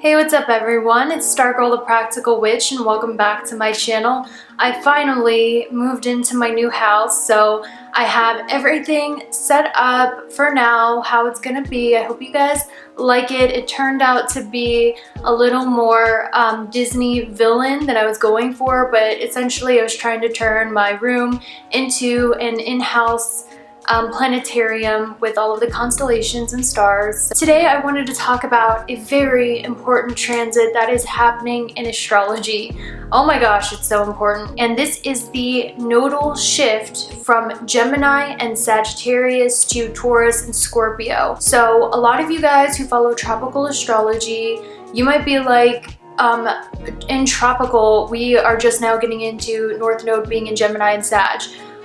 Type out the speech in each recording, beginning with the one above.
Hey, what's up everyone? It's Stargirl.thepracticalwitch and welcome back to my channel. I finally moved into my new house, so I have everything set up for now, how it's gonna be. I hope you guys like it. It turned out to be a little more Disney villain than I was going for, but essentially I was trying to turn my room into an in-house planetarium with all of the constellations and stars. Today I wanted to talk about a very important transit that is happening in astrology. Oh my gosh, it's so important. And this is the nodal shift from Gemini and Sagittarius to Taurus and Scorpio. So a lot of you guys who follow tropical astrology, you might be like, in tropical, we are just now getting into North Node being in Gemini and Sag.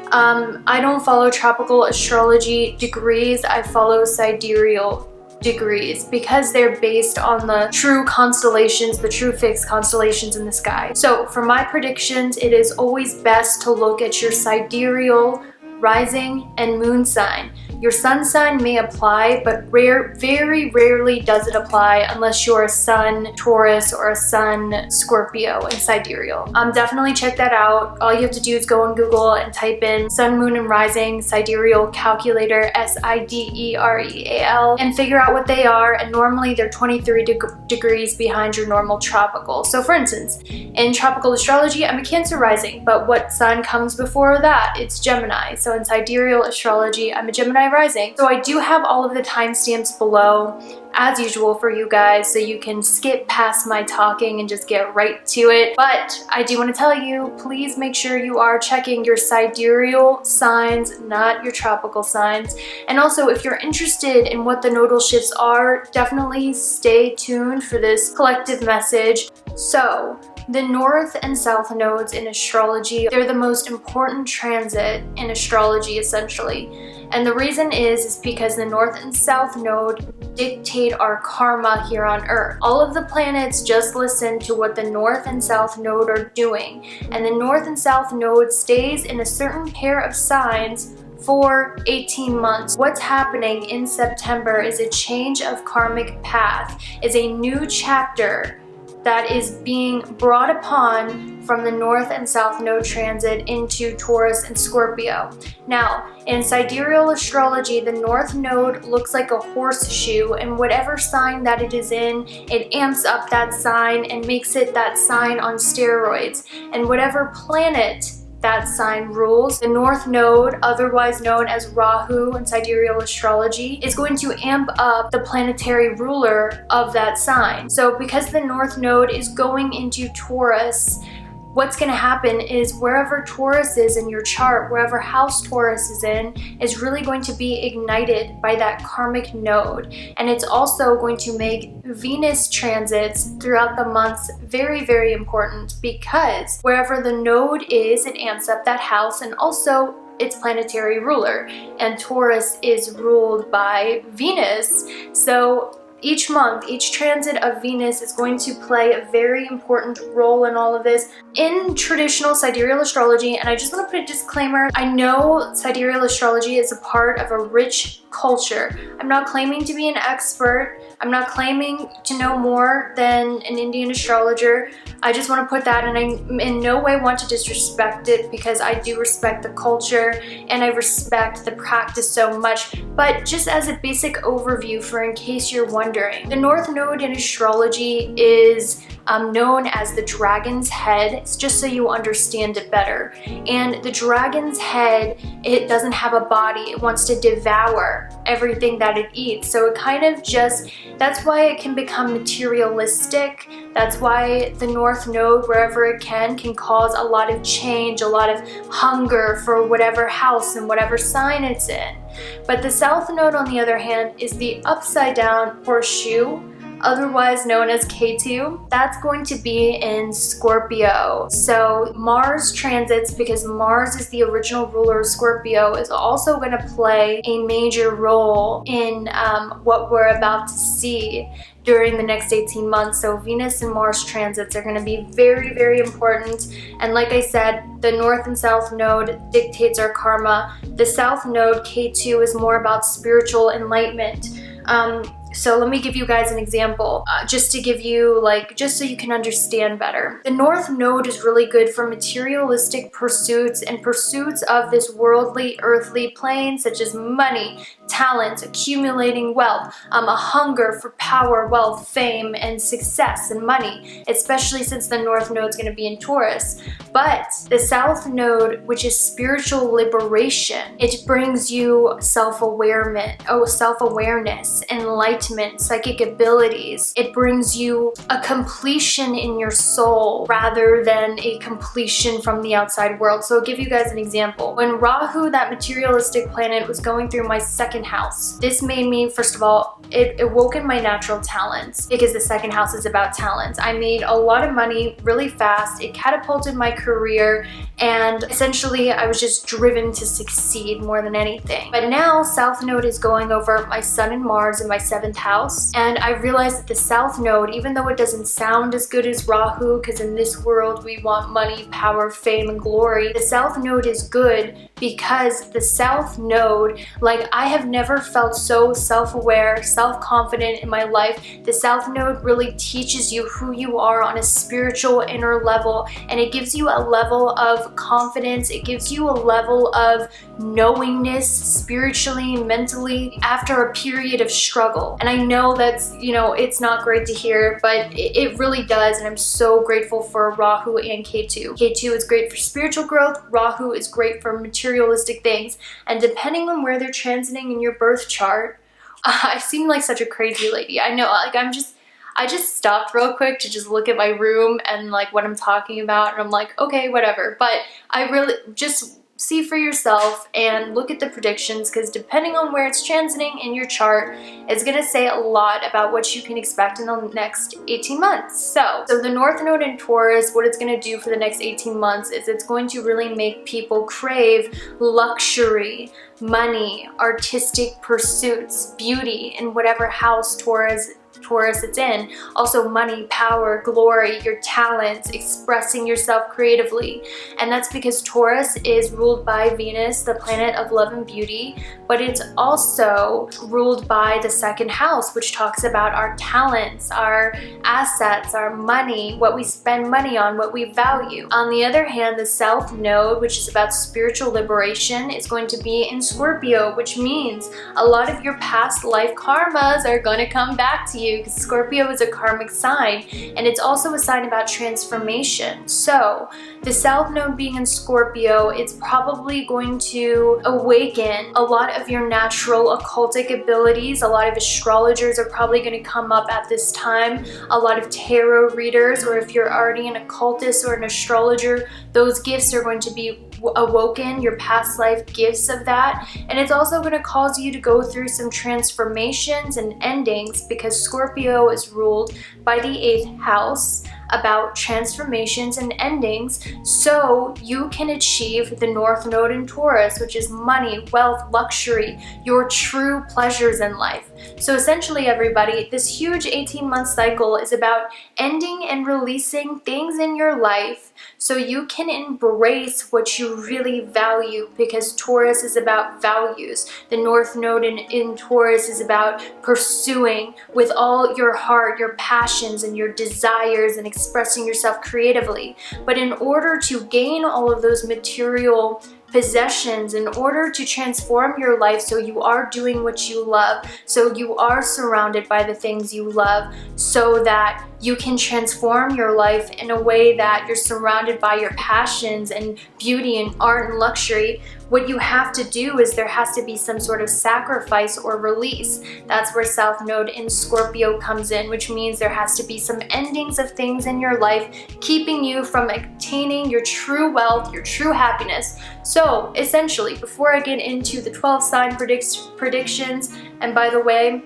I don't follow tropical astrology degrees, I follow sidereal degrees because they're based on the true constellations, the true fixed constellations in the sky. So for my predictions, it is always best to look at your sidereal, rising, and moon sign. Your sun sign may apply, but very rarely does it apply unless you're a sun Taurus or a sun Scorpio in sidereal. Definitely check that out. All you have to do is go on Google and type in sun, moon, and rising sidereal calculator, SIDEREAL, and figure out what they are. And normally they're 23 degrees behind your normal tropical. So for instance, in tropical astrology, I'm a Cancer rising, but what sign comes before that? It's Gemini. So in sidereal astrology, I'm a Gemini rising. So I do have all of the timestamps below as usual for you guys, so you can skip past my talking and just get right to it. But I do want to tell you, please make sure you are checking your sidereal signs, not your tropical signs. And also, if you're interested in what the nodal shifts are, definitely stay tuned for this collective message. So the North and South nodes in astrology, they're the most important transit in astrology essentially. And the reason is because the North and South node dictate our karma here on Earth. All of the planets just listen to what the North and South node are doing. And the North and South node stays in a certain pair of signs for 18 months. What's happening in September is a change of karmic path, is a new chapter that is being brought upon from the North and South node transit into Taurus and Scorpio. Now, in sidereal astrology, the North node looks like a horseshoe, and whatever sign that it is in, it amps up that sign and makes it that sign on steroids. And whatever planet that sign rules, the North node, otherwise known as Rahu in sidereal astrology, is going to amp up the planetary ruler of that sign. So because the North node is going into Taurus, what's going to happen is wherever Taurus is in your chart, wherever house Taurus is in, is really going to be ignited by that karmic node. And it's also going to make Venus transits throughout the months very important, because wherever the node is, it amps up that house and also its planetary ruler. And Taurus is ruled by Venus. So each month, each transit of Venus is going to play a very important role in all of this. In traditional sidereal astrology, and I just want to put a disclaimer, I know sidereal astrology is a part of a rich culture. I'm not claiming to be an expert. I'm not claiming to know more than an Indian astrologer. I just want to put that, and I in no way want to disrespect it, because I do respect the culture and I respect the practice so much. But just as a basic overview, for in case you're wondering, the North node in astrology is known as the dragon's head. It's just so you understand it better. And the dragon's head, it doesn't have a body. It wants to devour everything that it eats. So it kind of just, that's why it can become materialistic. That's why the North node, wherever it can cause a lot of change, a lot of hunger for whatever house and whatever sign it's in. But the South node, on the other hand, is the upside down horseshoe, otherwise known as Ketu. That's going to be in Scorpio. So Mars transits, because Mars is the original ruler of Scorpio, is also going to play a major role in what we're about to see during the next 18 months. So Venus and Mars transits are going to be very important. And like I said, the North and South node dictates our karma. The South node, K2, is more about spiritual enlightenment. So let me give you guys an example, just to give you just so you can understand better. The North Node is really good for materialistic pursuits and pursuits of this worldly, earthly plane, such as money, talent, accumulating wealth, a hunger for power, wealth, fame, and success and money, especially since the North Node is going to be in Taurus. But the South Node, which is spiritual liberation, it brings you self-awareness, enlightenment, psychic abilities. It brings you a completion in your soul rather than a completion from the outside world. So I'll give you guys an example. When Rahu, that materialistic planet, was going through my second house, this made me, first of all, it awoken my natural talents, because the second house is about talents. I made a lot of money really fast. It catapulted my career, and essentially I was just driven to succeed more than anything. But now South Node is going over my Sun and Mars in my 7th house, and I realized that the South Node, even though it doesn't sound as good as Rahu, because in this world we want money, power, fame, and glory, the South Node is good because the South Node, I have never felt so self-aware, self-confident in my life. The South Node really teaches you who you are on a spiritual inner level, and it gives you a level of confidence. It gives you a level of knowingness spiritually, mentally, after a period of struggle. And I know that's, it's not great to hear, but it really does, and I'm so grateful for Rahu and Ketu. Ketu is great for spiritual growth. Rahu is great for materialistic things, and depending on where they're transiting in your birth chart, I seem like such a crazy lady. I know, I just stopped real quick to just look at my room and what I'm talking about, and I'm like, okay, whatever. But I really just see for yourself and look at the predictions, because depending on where it's transiting in your chart, it's going to say a lot about what you can expect in the next 18 months. So the North Node in Taurus, what it's going to do for the next 18 months is it's going to really make people crave luxury, money, artistic pursuits, beauty in whatever house Taurus it's in. Also money, power, glory, your talents, expressing yourself creatively. And that's because Taurus is ruled by Venus, the planet of love and beauty, but it's also ruled by the 2nd house, which talks about our talents, our assets, our money, what we spend money on, what we value. On the other hand, the South Node, which is about spiritual liberation, is going to be in Scorpio, which means a lot of your past life karmas are going to come back to you, because Scorpio is a karmic sign, and it's also a sign about transformation. So the South Node being in Scorpio, it's probably going to awaken a lot of your natural occultic abilities. A lot of astrologers are probably going to come up at this time. A lot of tarot readers, or if you're already an occultist or an astrologer, those gifts are going to be awoken, your past life gifts of that. And it's also going to cause you to go through some transformations and endings, because Scorpio is ruled by the 8th house, about transformations and endings, so you can achieve the North Node in Taurus, which is money, wealth, luxury, your true pleasures in life. So essentially, everybody, this huge 18-month cycle is about ending and releasing things in your life so you can embrace what you really value, because Taurus is about values. The North Node in Taurus is about pursuing with all your heart, your passions and your desires, and expressing yourself creatively. But in order to gain all of those material possessions, in order to transform your life so you are doing what you love, so you are surrounded by the things you love, so that you can transform your life in a way that you're surrounded by your passions and beauty and art and luxury, what you have to do is there has to be some sort of sacrifice or release. That's where South Node in Scorpio comes in, which means there has to be some endings of things in your life keeping you from attaining your true wealth, your true happiness. So essentially, before I get into the 12 sign predictions, and by the way,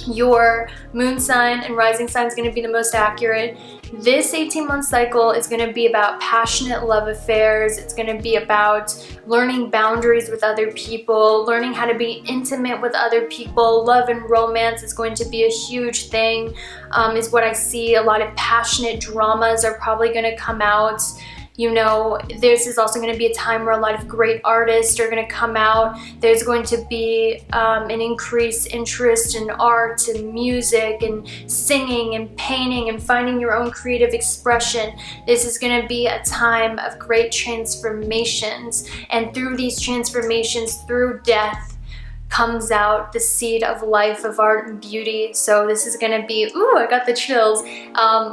your moon sign and rising sign is going to be the most accurate. This 18-month cycle is going to be about passionate love affairs. It's going to be about learning boundaries with other people, learning how to be intimate with other people. Love and romance is going to be a huge thing, is what I see. A lot of passionate dramas are probably going to come out. You know, this is also going to be a time where a lot of great artists are going to come out. There's going to be an increased interest in art and music and singing and painting and finding your own creative expression. This is going to be a time of great transformations, and through these transformations, through death, comes out the seed of life, of art and beauty. So this is gonna be, ooh, I got the chills.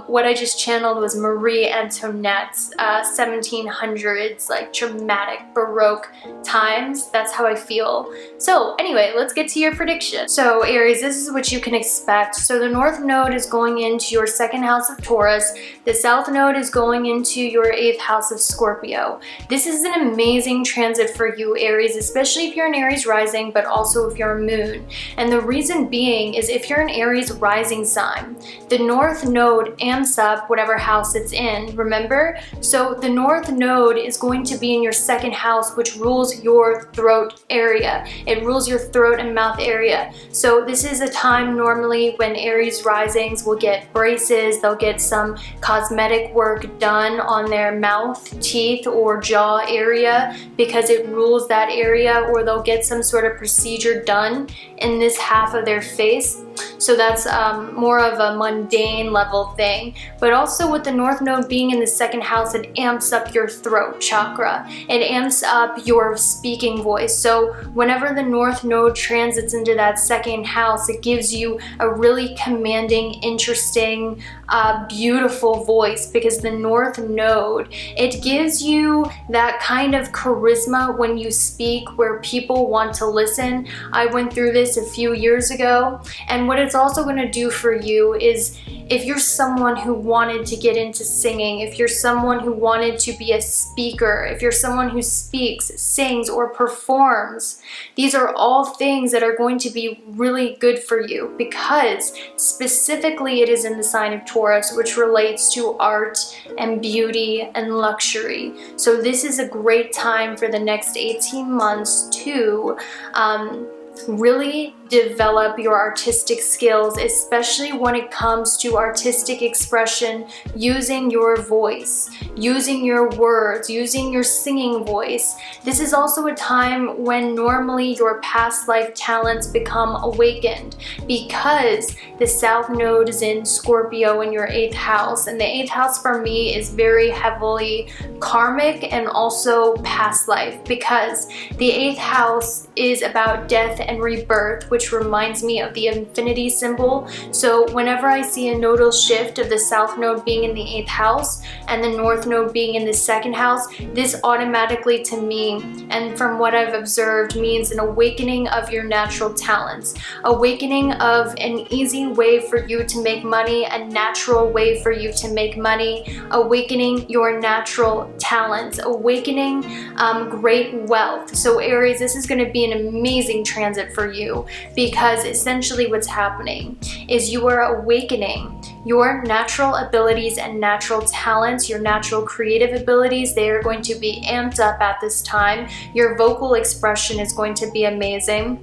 What I just channeled was Marie Antoinette's 1700s, like dramatic Baroque times. That's how I feel. So anyway, let's get to your prediction. So Aries, this is what you can expect. So the North Node is going into your 2nd house of Taurus. The South Node is going into your 8th house of Scorpio. This is an amazing transit for you, Aries, especially if you're an Aries rising, but also if you're a moon. And the reason being is if you're an Aries rising sign, the North Node amps up whatever house it's in, remember? So the North Node is going to be in your 2nd house, which rules your throat area. It rules your throat and mouth area. So this is a time normally when Aries risings will get braces, they'll get some cosmetic work done on their mouth, teeth, or jaw area because it rules that area, or they'll get some sort of procedure done in this half of their face. So that's more of a mundane level thing. But also with the North Node being in the 2nd house, it amps up your throat chakra. It amps up your speaking voice. So whenever the North Node transits into that 2nd house, it gives you a really commanding, interesting, beautiful voice, because the North Node, it gives you that kind of charisma when you speak where people want to listen. I went through this a few years ago, and what it's also going to do for you is if you're someone who wanted to get into singing, if you're someone who wanted to be a speaker, if you're someone who speaks, sings, or performs, these are all things that are going to be really good for you, because specifically it is in the sign of Taurus, which relates to art and beauty and luxury. So this is a great time for the next 18 months to really develop your artistic skills, especially when it comes to artistic expression, using your voice, using your words, using your singing voice. This is also a time when normally your past life talents become awakened, because the South Node is in Scorpio in your 8th house, and the 8th house for me is very heavily karmic and also past life, because the 8th house is about death and rebirth, which reminds me of the infinity symbol. So whenever I see a nodal shift of the South Node being in the 8th house and the North Node being in the 2nd house, this automatically to me, and from what I've observed, means an awakening of your natural talents, awakening of an easy way for you to make money, a natural way for you to make money, awakening your natural talents, awakening great wealth. So Aries, this is going to be an amazing transit for you, because essentially what's happening is you are awakening your natural abilities and natural talents, your natural creative abilities. They are going to be amped up at this time. Your vocal expression is going to be amazing.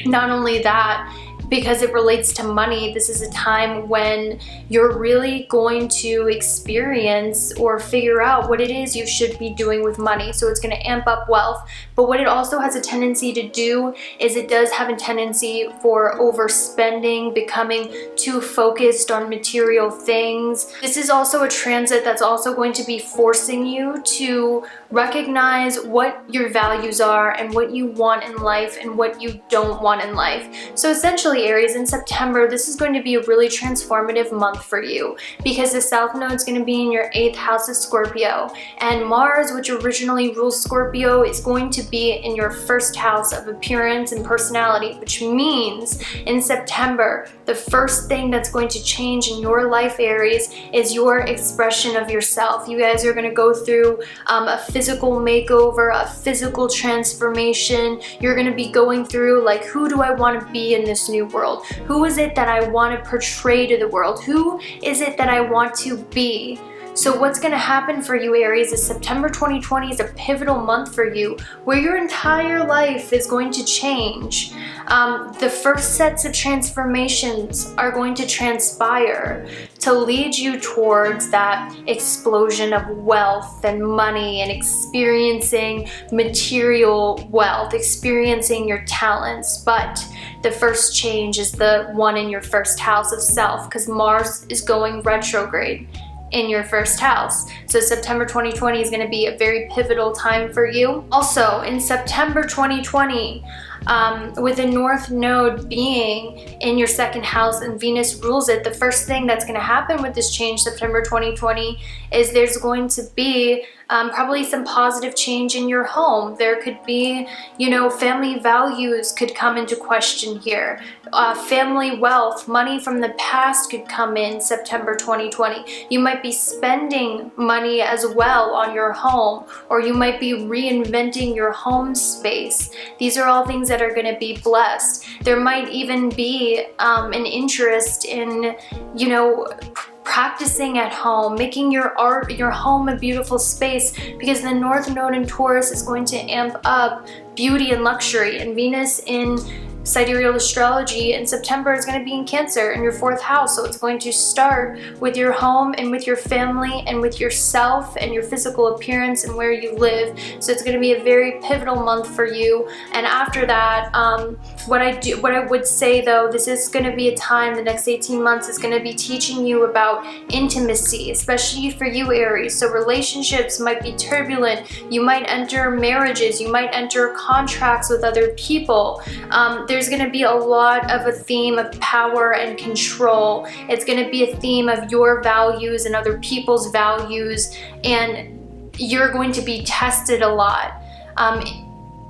Not only that, because it relates to money, this is a time when you're really going to experience or figure out what it is you should be doing with money. So it's going to amp up wealth. But what it also has a tendency to do is it does have a tendency for overspending, becoming too focused on material things. This is also a transit that's also going to be forcing you to recognize what your values are and what you want in life and what you don't want in life. So essentially, Aries, in September, this is going to be a really transformative month for you, because the South Node is going to be in your 8th house of Scorpio, and Mars, which originally rules Scorpio, is going to be in your 1st house of appearance and personality, which means in September, the first thing that's going to change in your life, Aries, is your expression of yourself. You guys are going to go through a physical makeover, a physical transformation. You're going to be going through, like, who do I want to be in this new world? Who is it that I want to portray to the world? Who is it that I want to be? So what's going to happen for you, Aries, is September 2020 is a pivotal month for you where your entire life is going to change. The first sets of transformations are going to transpire to lead you towards that explosion of wealth and money and experiencing material wealth, experiencing your talents. But the first change is the one in your first house of self, because Mars is going retrograde in your first house. So September 2020 is going to be a very pivotal time for you. Also, in September 2020, with the North Node being in your second house and Venus rules it, the first thing that's going to happen with this change, September 2020, is there's going to be probably some positive change in your home. There could be, family values could come into question here. Family wealth, money from the past could come in September 2020. You might be spending money as well on your home, or you might be reinventing your home space. These are all things that are going to be blessed. There might even be an interest in, practicing at home, making your home a beautiful space, because the North Node in Taurus is going to amp up beauty and luxury, and Venus in sidereal astrology in September is going to be in Cancer in your fourth house. So it's going to start with your home and with your family and with yourself and your physical appearance and where you live. So it's going to be a very pivotal month for you. And after that, what I would say though, this is going to be a time, the next 18 months is going to be teaching you about intimacy, especially for you, Aries. So relationships might be turbulent. You might enter marriages. You might enter contracts with other people. There's going to be a lot of a theme of power and control. It's going to be a theme of your values and other people's values, and you're going to be tested a lot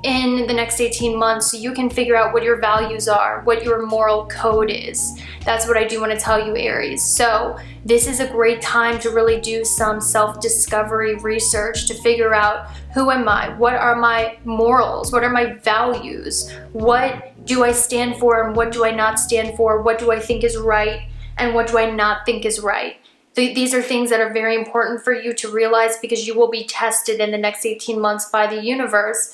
in the next 18 months, so you can figure out what your values are, what your moral code is. That's what I do want to tell you, Aries. So this is a great time to really do some self-discovery research to figure out, who am I? What are my morals? What are my values? What do I stand for and what do I not stand for? What do I think is right and what do I not think is right? These are things that are very important for you to realize, because you will be tested in the next 18 months by the universe.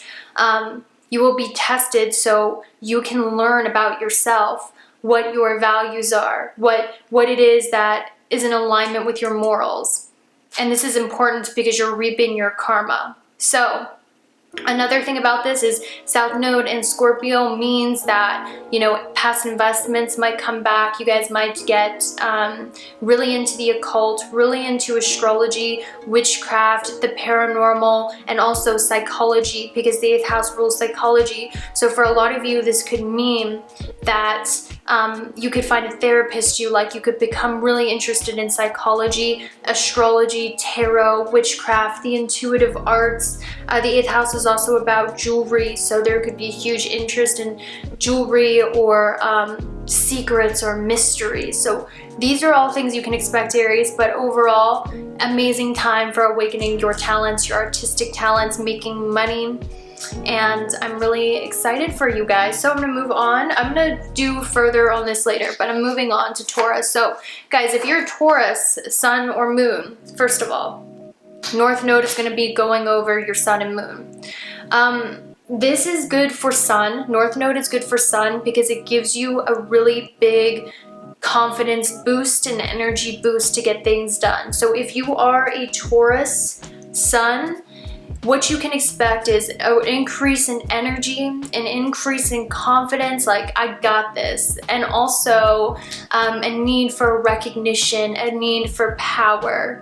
You will be tested so you can learn about yourself, what your values are, what it is that is in alignment with your morals. And this is important because you're reaping your karma. So another thing about this is South Node in Scorpio means that, past investments might come back. You guys might get really into the occult, really into astrology, witchcraft, the paranormal, and also psychology, because the 8th house rules psychology. So for a lot of you, this could mean that you could find a therapist you like. You could become really interested in psychology, astrology, tarot, witchcraft, the intuitive arts. The 8th house is also about jewelry, so there could be a huge interest in jewelry or secrets or mysteries. So these are all things you can expect, Aries, but overall, amazing time for awakening your talents, your artistic talents, making money. And I'm really excited for you guys. So I'm going to move on. I'm going to do further on this later, but I'm moving on to Taurus. So guys, if you're Taurus, sun or moon, first of all, North Node is going to be going over your sun and moon. This is good for sun. North Node is good for sun because it gives you a really big confidence boost and energy boost to get things done. So if you are a Taurus sun, what you can expect is an increase in energy, an increase in confidence, like I got this, and also a need for recognition, a need for power,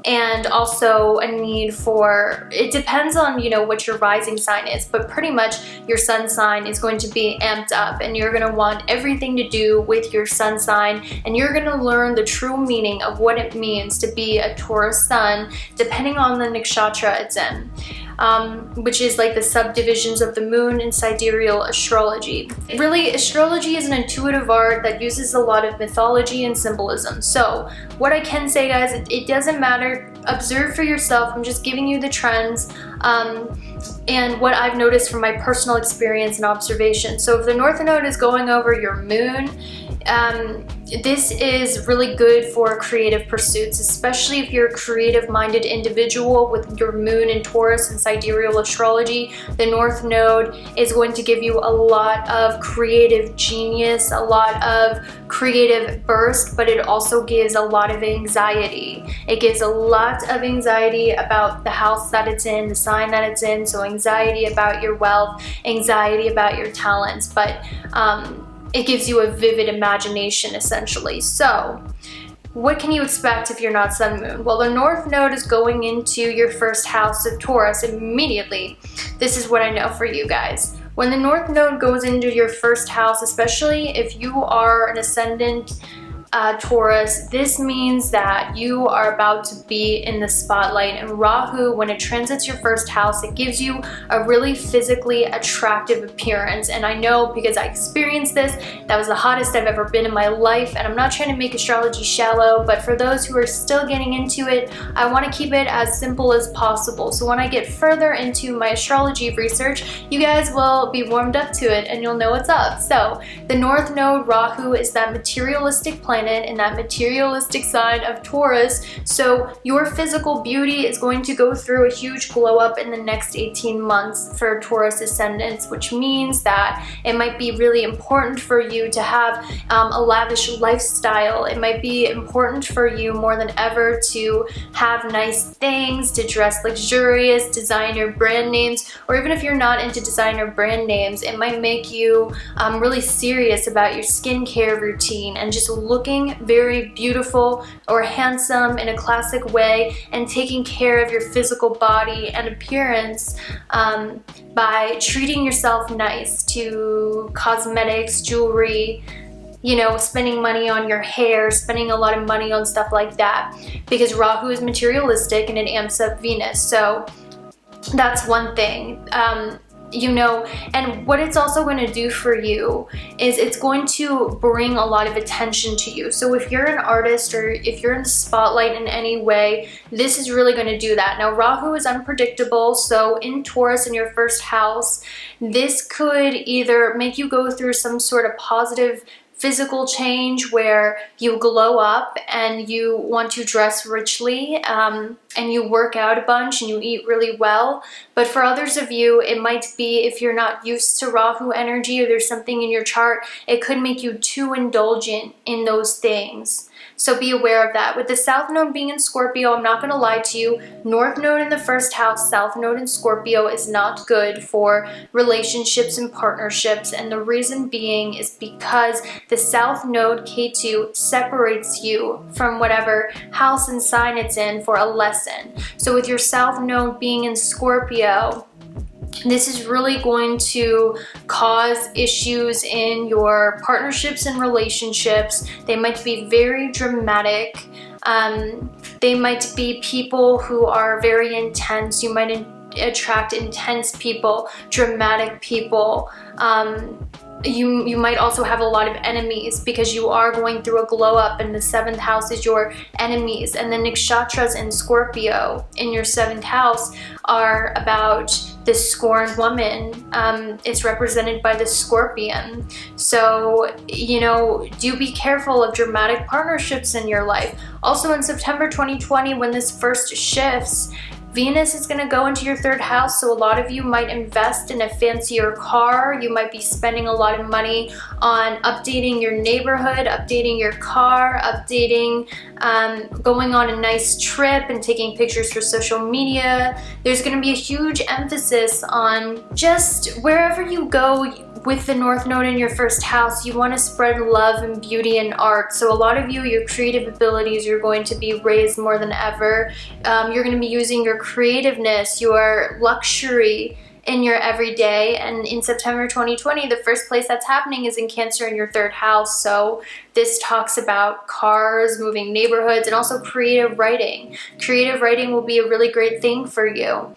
and also a need for, it depends on, what your rising sign is, but pretty much your sun sign is going to be amped up, and you're going to want everything to do with your sun sign, and you're going to learn the true meaning of what it means to be a Taurus sun, depending on the nakshatra it's in. Which is like the subdivisions of the moon in sidereal astrology. Really, astrology is an intuitive art that uses a lot of mythology and symbolism. So what I can say, guys, it doesn't matter. Observe for yourself. I'm just giving you the trends. and what I've noticed from my personal experience and observation. So if the North Node is going over your moon, this is really good for creative pursuits, especially if you're a creative-minded individual with your moon in Taurus and sidereal astrology. The North Node is going to give you a lot of creative genius, a lot of creative burst, but it also gives a lot of anxiety. It gives a lot of anxiety about the house that it's in, the sign that it's in, so anxiety about your wealth, anxiety about your talents, but it gives you a vivid imagination, essentially. So what can you expect if you're not Sun Moon? Well, the North Node is going into your first house of Taurus immediately. This is what I know for you guys. When the North Node goes into your first house, especially if you are an ascendant Taurus, this means that you are about to be in the spotlight. And Rahu, when it transits your first house, it gives you a really physically attractive appearance. And I know because I experienced this, that was the hottest I've ever been in my life. And I'm not trying to make astrology shallow, but for those who are still getting into it, I want to keep it as simple as possible. So when I get further into my astrology research, you guys will be warmed up to it and you'll know what's up. So the North Node, Rahu, is that materialistic planet in that materialistic sign of Taurus. So your physical beauty is going to go through a huge glow up in the next 18 months for Taurus ascendants, which means that it might be really important for you to have a lavish lifestyle. It might be important for you more than ever to have nice things, to dress luxurious, designer brand names, or even if you're not into designer brand names, it might make you really serious about your skincare routine and just looking very beautiful or handsome in a classic way and taking care of your physical body and appearance by treating yourself nice, to cosmetics, jewelry, you know, spending money on your hair, spending a lot of money on stuff like that, because Rahu is materialistic and it amps up Venus. So that's one thing. You know, and what it's also going to do for you is it's going to bring a lot of attention to you. So if you're an artist or if you're in the spotlight in any way, this is really going to do that. Now, Rahu is unpredictable, so in Taurus in your first house, this could either make you go through some sort of positive physical change where you glow up and you want to dress richly and you work out a bunch and you eat really well. But for others of you, it might be, if you're not used to Rahu energy or there's something in your chart, it could make you too indulgent in those things. So be aware of that. With the South Node being in Scorpio, I'm not going to lie to you, North Node in the first house, South Node in Scorpio is not good for relationships and partnerships. And the reason being is because the South Node, Ketu, separates you from whatever house and sign it's in for a lesson. So with your South Node being in Scorpio, this is really going to cause issues in your partnerships and relationships. They might be very dramatic. They might be people who are very intense. You might attract intense people, dramatic people. You might also have a lot of enemies because you are going through a glow up and the 7th house is your enemies. And the nakshatras in Scorpio in your 7th house are about the scorned woman. It's represented by the scorpion. So, you know, do be careful of dramatic partnerships in your life. Also in September 2020, when this first shifts, Venus is going to go into your 3rd house, so a lot of you might invest in a fancier car. You might be spending a lot of money on updating your neighborhood, updating your car, updating, going on a nice trip and taking pictures for social media. There's going to be a huge emphasis on just wherever you go with the North Node in your 1st house, you want to spread love and beauty and art. So a lot of you, your creative abilities are going to be raised more than ever. You're going to be using your creativeness, your luxury in your everyday. And in September 2020, the first place that's happening is in Cancer in your 3rd house. So this talks about cars, moving neighborhoods, and also creative writing. Creative writing will be a really great thing for you.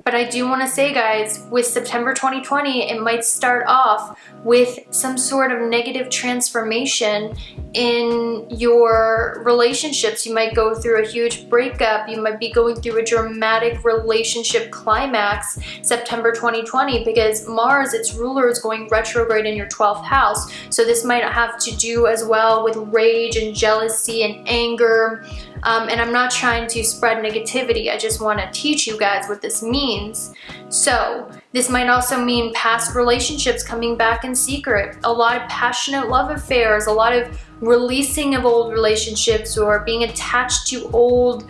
But I do want to say, guys, with September 2020, it might start off with some sort of negative transformation in your relationships. You might go through a huge breakup. You might be going through a dramatic relationship climax September 2020, because Mars, its ruler, is going retrograde in your 12th house. So this might have to do as well with rage and jealousy and anger. And I'm not trying to spread negativity. I just want to teach you guys what this means. So this might also mean past relationships coming back in secret, a lot of passionate love affairs, a lot of releasing of old relationships, or being attached to old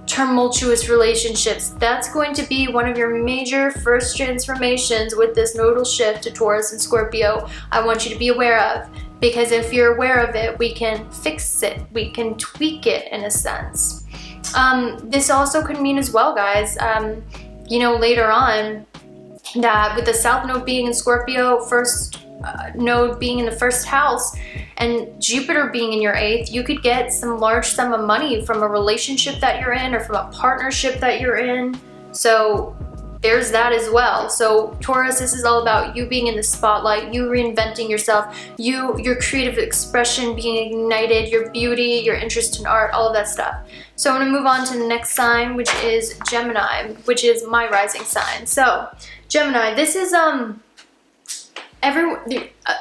tumultuous relationships. That's going to be one of your major first transformations with this nodal shift to Taurus and Scorpio. I want you to be aware of, because if you're aware of it, we can fix it, we can tweak it in a sense. This also could mean as well, guys, you know, later on, that with the South Node being in Scorpio, first node being in the first house, and Jupiter being in your 8th, you could get some large sum of money from a relationship that you're in, or from a partnership that you're in. So there's that as well. So Taurus, this is all about you being in the spotlight, you reinventing yourself, your creative expression being ignited, your beauty, your interest in art, all of that stuff. So I'm gonna move on to the next sign, which is Gemini, which is my rising sign. So Gemini, this is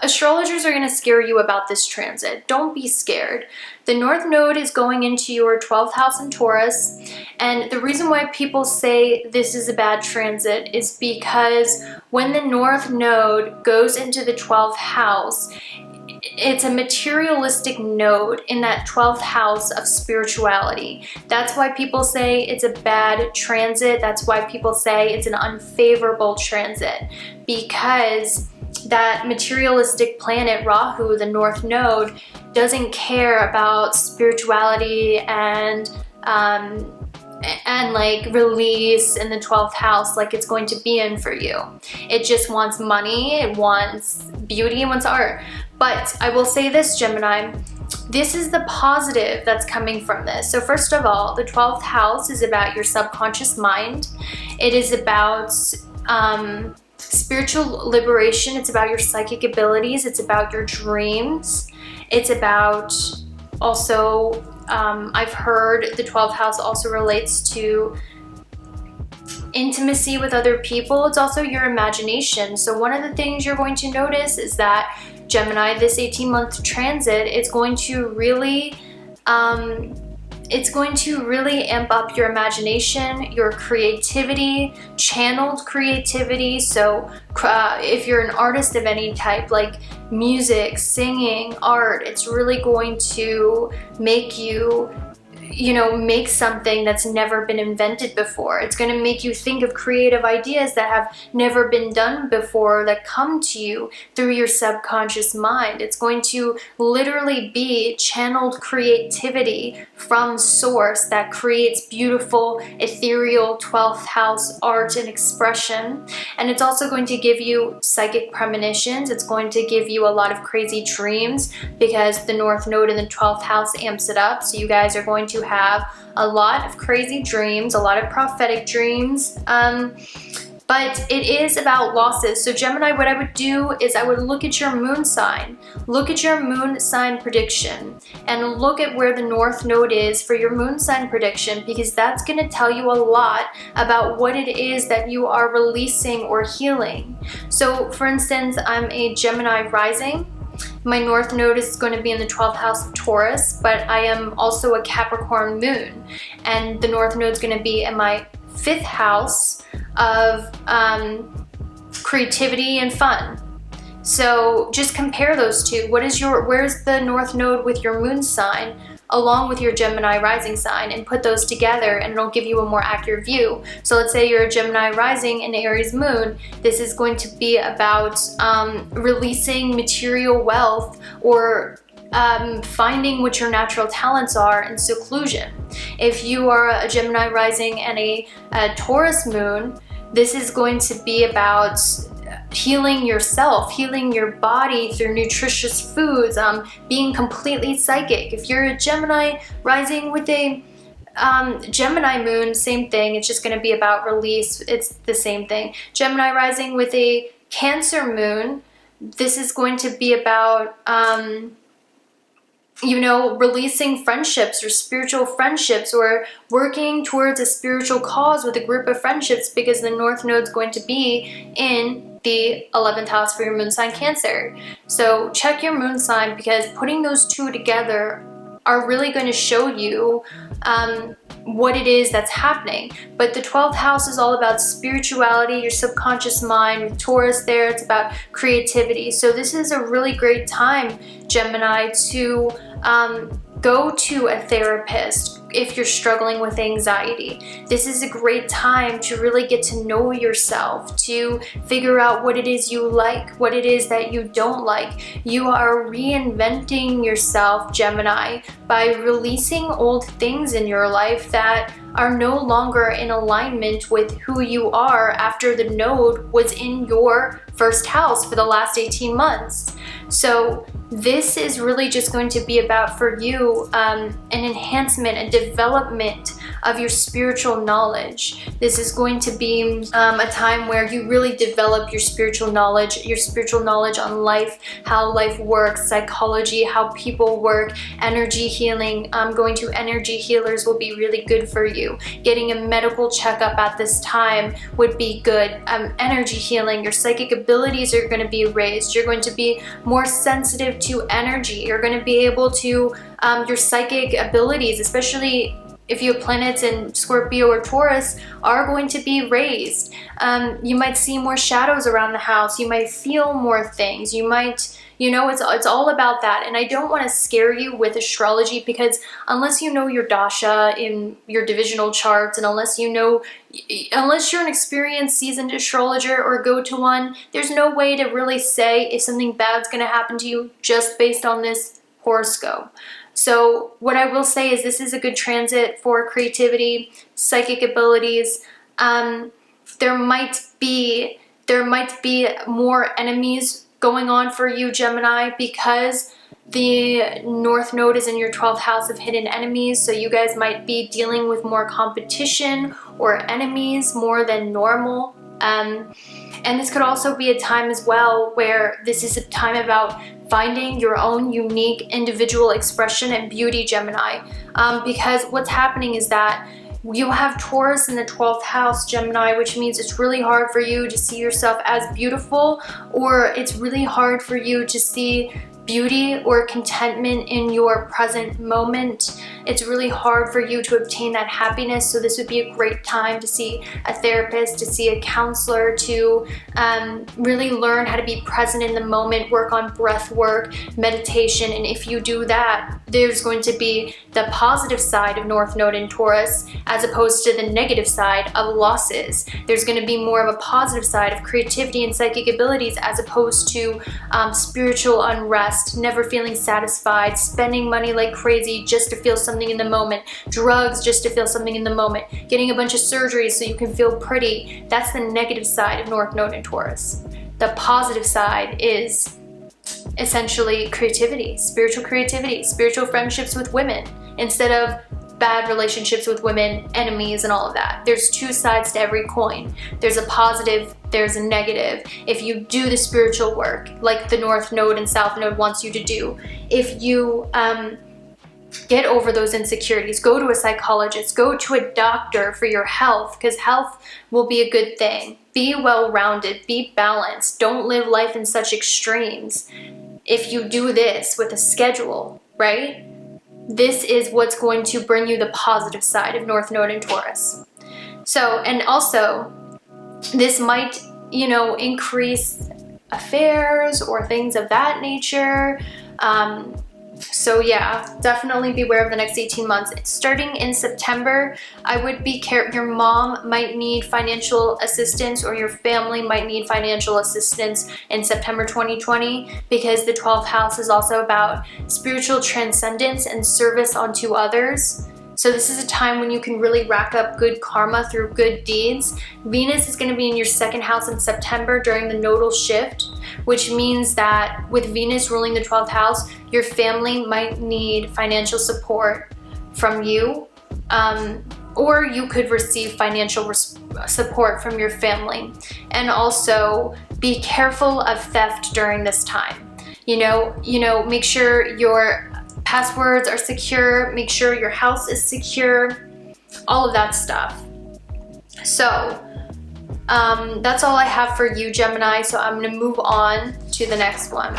astrologers are going to scare you about this transit. Don't be scared. The North Node is going into your 12th house in Taurus, and the reason why people say this is a bad transit is because when the North Node goes into the 12th house, it's a materialistic node in that 12th house of spirituality. That's why people say it's a bad transit. That's why people say it's an unfavorable transit, because that materialistic planet Rahu, the North Node, doesn't care about spirituality and like release in the 12th house like it's going to be in for you. It just wants money, it wants beauty, it wants art. But I will say this, Gemini, this is the positive that's coming from this. So first of all, the 12th house is about your subconscious mind. It is about spiritual liberation. It's about your psychic abilities. It's about your dreams. It's about also, I've heard the 12th house also relates to intimacy with other people. It's also your imagination. So one of the things you're going to notice is that Gemini, this 18-month transit, it's going to really amp up your imagination, your creativity, channeled creativity. So if you're an artist of any type, like music, singing, art, it's really going to make you, you know, make something that's never been invented before. It's going to make you think of creative ideas that have never been done before, that come to you through your subconscious mind. It's going to literally be channeled creativity from source that creates beautiful, ethereal 12th house art and expression. And it's also going to give you psychic premonitions. It's going to give you a lot of crazy dreams, because the North Node in the 12th house amps it up. So you guys are going to have a lot of crazy dreams, a lot of prophetic dreams, but it is about losses. So Gemini, what I would do is I would look at your moon sign, look at your moon sign prediction, and look at where the North Node is for your moon sign prediction, because that's going to tell you a lot about what it is that you are releasing or healing. So for instance, I'm a Gemini rising. My North Node is going to be in the 12th house of Taurus, but I am also a Capricorn moon, and the North Node is going to be in my 5th house of creativity and fun. So just compare those two. Where's the North Node with your moon sign along with your Gemini rising sign, and put those together and it'll give you a more accurate view. So let's say you're a Gemini rising and Aries moon. This is going to be about releasing material wealth, or finding what your natural talents are in seclusion. If you are a Gemini rising and a Taurus moon, this is going to be about healing yourself, healing your body through nutritious foods, being completely psychic. If you're a Gemini rising with a Gemini moon, same thing. It's just going to be about release. It's the same thing. Gemini rising with a Cancer moon, this is going to be about, you know, releasing friendships or spiritual friendships, or working towards a spiritual cause with a group of friendships, because the North Node is going to be in the 11th house for your moon sign Cancer. So check your moon sign, because putting those two together are really going to show you what it is that's happening. But the 12th house is all about spirituality, your subconscious mind. With Taurus there, it's about creativity. So this is a really great time, Gemini, to go to a therapist if you're struggling with anxiety. This is a great time to really get to know yourself, to figure out what it is you like, what it is that you don't like. You are reinventing yourself, Gemini, by releasing old things in your life that are no longer in alignment with who you are after the node was in your first house for the last 18 months. So this is really just going to be about, for you, an enhancement, a development of your spiritual knowledge. This is going to be a time where you really develop your spiritual knowledge on life, how life works, psychology, how people work, energy healing. Going to energy healers will be really good for you. Getting a medical checkup at this time would be good. Energy healing, your psychic abilities are going to be raised. You're going to be more sensitive to energy. You're going to be able to, your psychic abilities, especially if you have planets in Scorpio or Taurus, are going to be raised. You might see more shadows around the house. You might feel more things. You might, you know, it's all about that. And I don't want to scare you with astrology, because unless you know your dasha in your divisional charts, and unless you're an experienced, seasoned astrologer or go to one, there's no way to really say if something bad's going to happen to you just based on this horoscope. So what I will say is this is a good transit for creativity, psychic abilities. There might be more enemies going on for you, Gemini, because the North Node is in your 12th house of hidden enemies. So you guys might be dealing with more competition or enemies more than normal. And this could also be a time as well where this is a time about finding your own unique individual expression and beauty, Gemini. Because what's happening is that you have Taurus in the 12th house, Gemini, which means it's really hard for you to see yourself as beautiful, or it's really hard for you to see beauty or contentment in your present moment. It's really hard for you to obtain that happiness. So this would be a great time to see a therapist, to see a counselor, to really learn how to be present in the moment, work on breath work, meditation. And if you do that, there's going to be the positive side of North Node in Taurus as opposed to the negative side of losses. There's going to be more of a positive side of creativity and psychic abilities as opposed to spiritual unrest, never feeling satisfied, spending money like crazy just to feel something in the moment, drugs just to feel something in the moment, getting a bunch of surgeries so you can feel pretty. That's the negative side of North Node in Taurus. The positive side is essentially creativity, spiritual friendships with women, instead of bad relationships with women, enemies, and all of that. There's two sides to every coin. There's a positive, there's a negative. If you do the spiritual work, like the North Node and South Node wants you to do, if you get over those insecurities, go to a psychologist, go to a doctor for your health, because health will be a good thing. Be well-rounded, be balanced, don't live life in such extremes. If you do this with a schedule, right? This is what's going to bring you the positive side of North Node and Taurus. So, and also, this might, you know, increase affairs or things of that nature. So yeah, definitely beware of the next 18 months. Starting in September, I would be careful. Your mom might need financial assistance, or your family might need financial assistance in September 2020, because the 12th house is also about spiritual transcendence and service unto others. So this is a time when you can really rack up good karma through good deeds. Venus is going to be in your second house in September during the nodal shift, which means that with Venus ruling the 12th house, your family might need financial support from you, or you could receive financial support from your family. And also, be careful of theft during this time. You know, make sure your passwords are secure, make sure your house is secure, all of that stuff. So that's all I have for you, Gemini. So I'm gonna move on to the next one.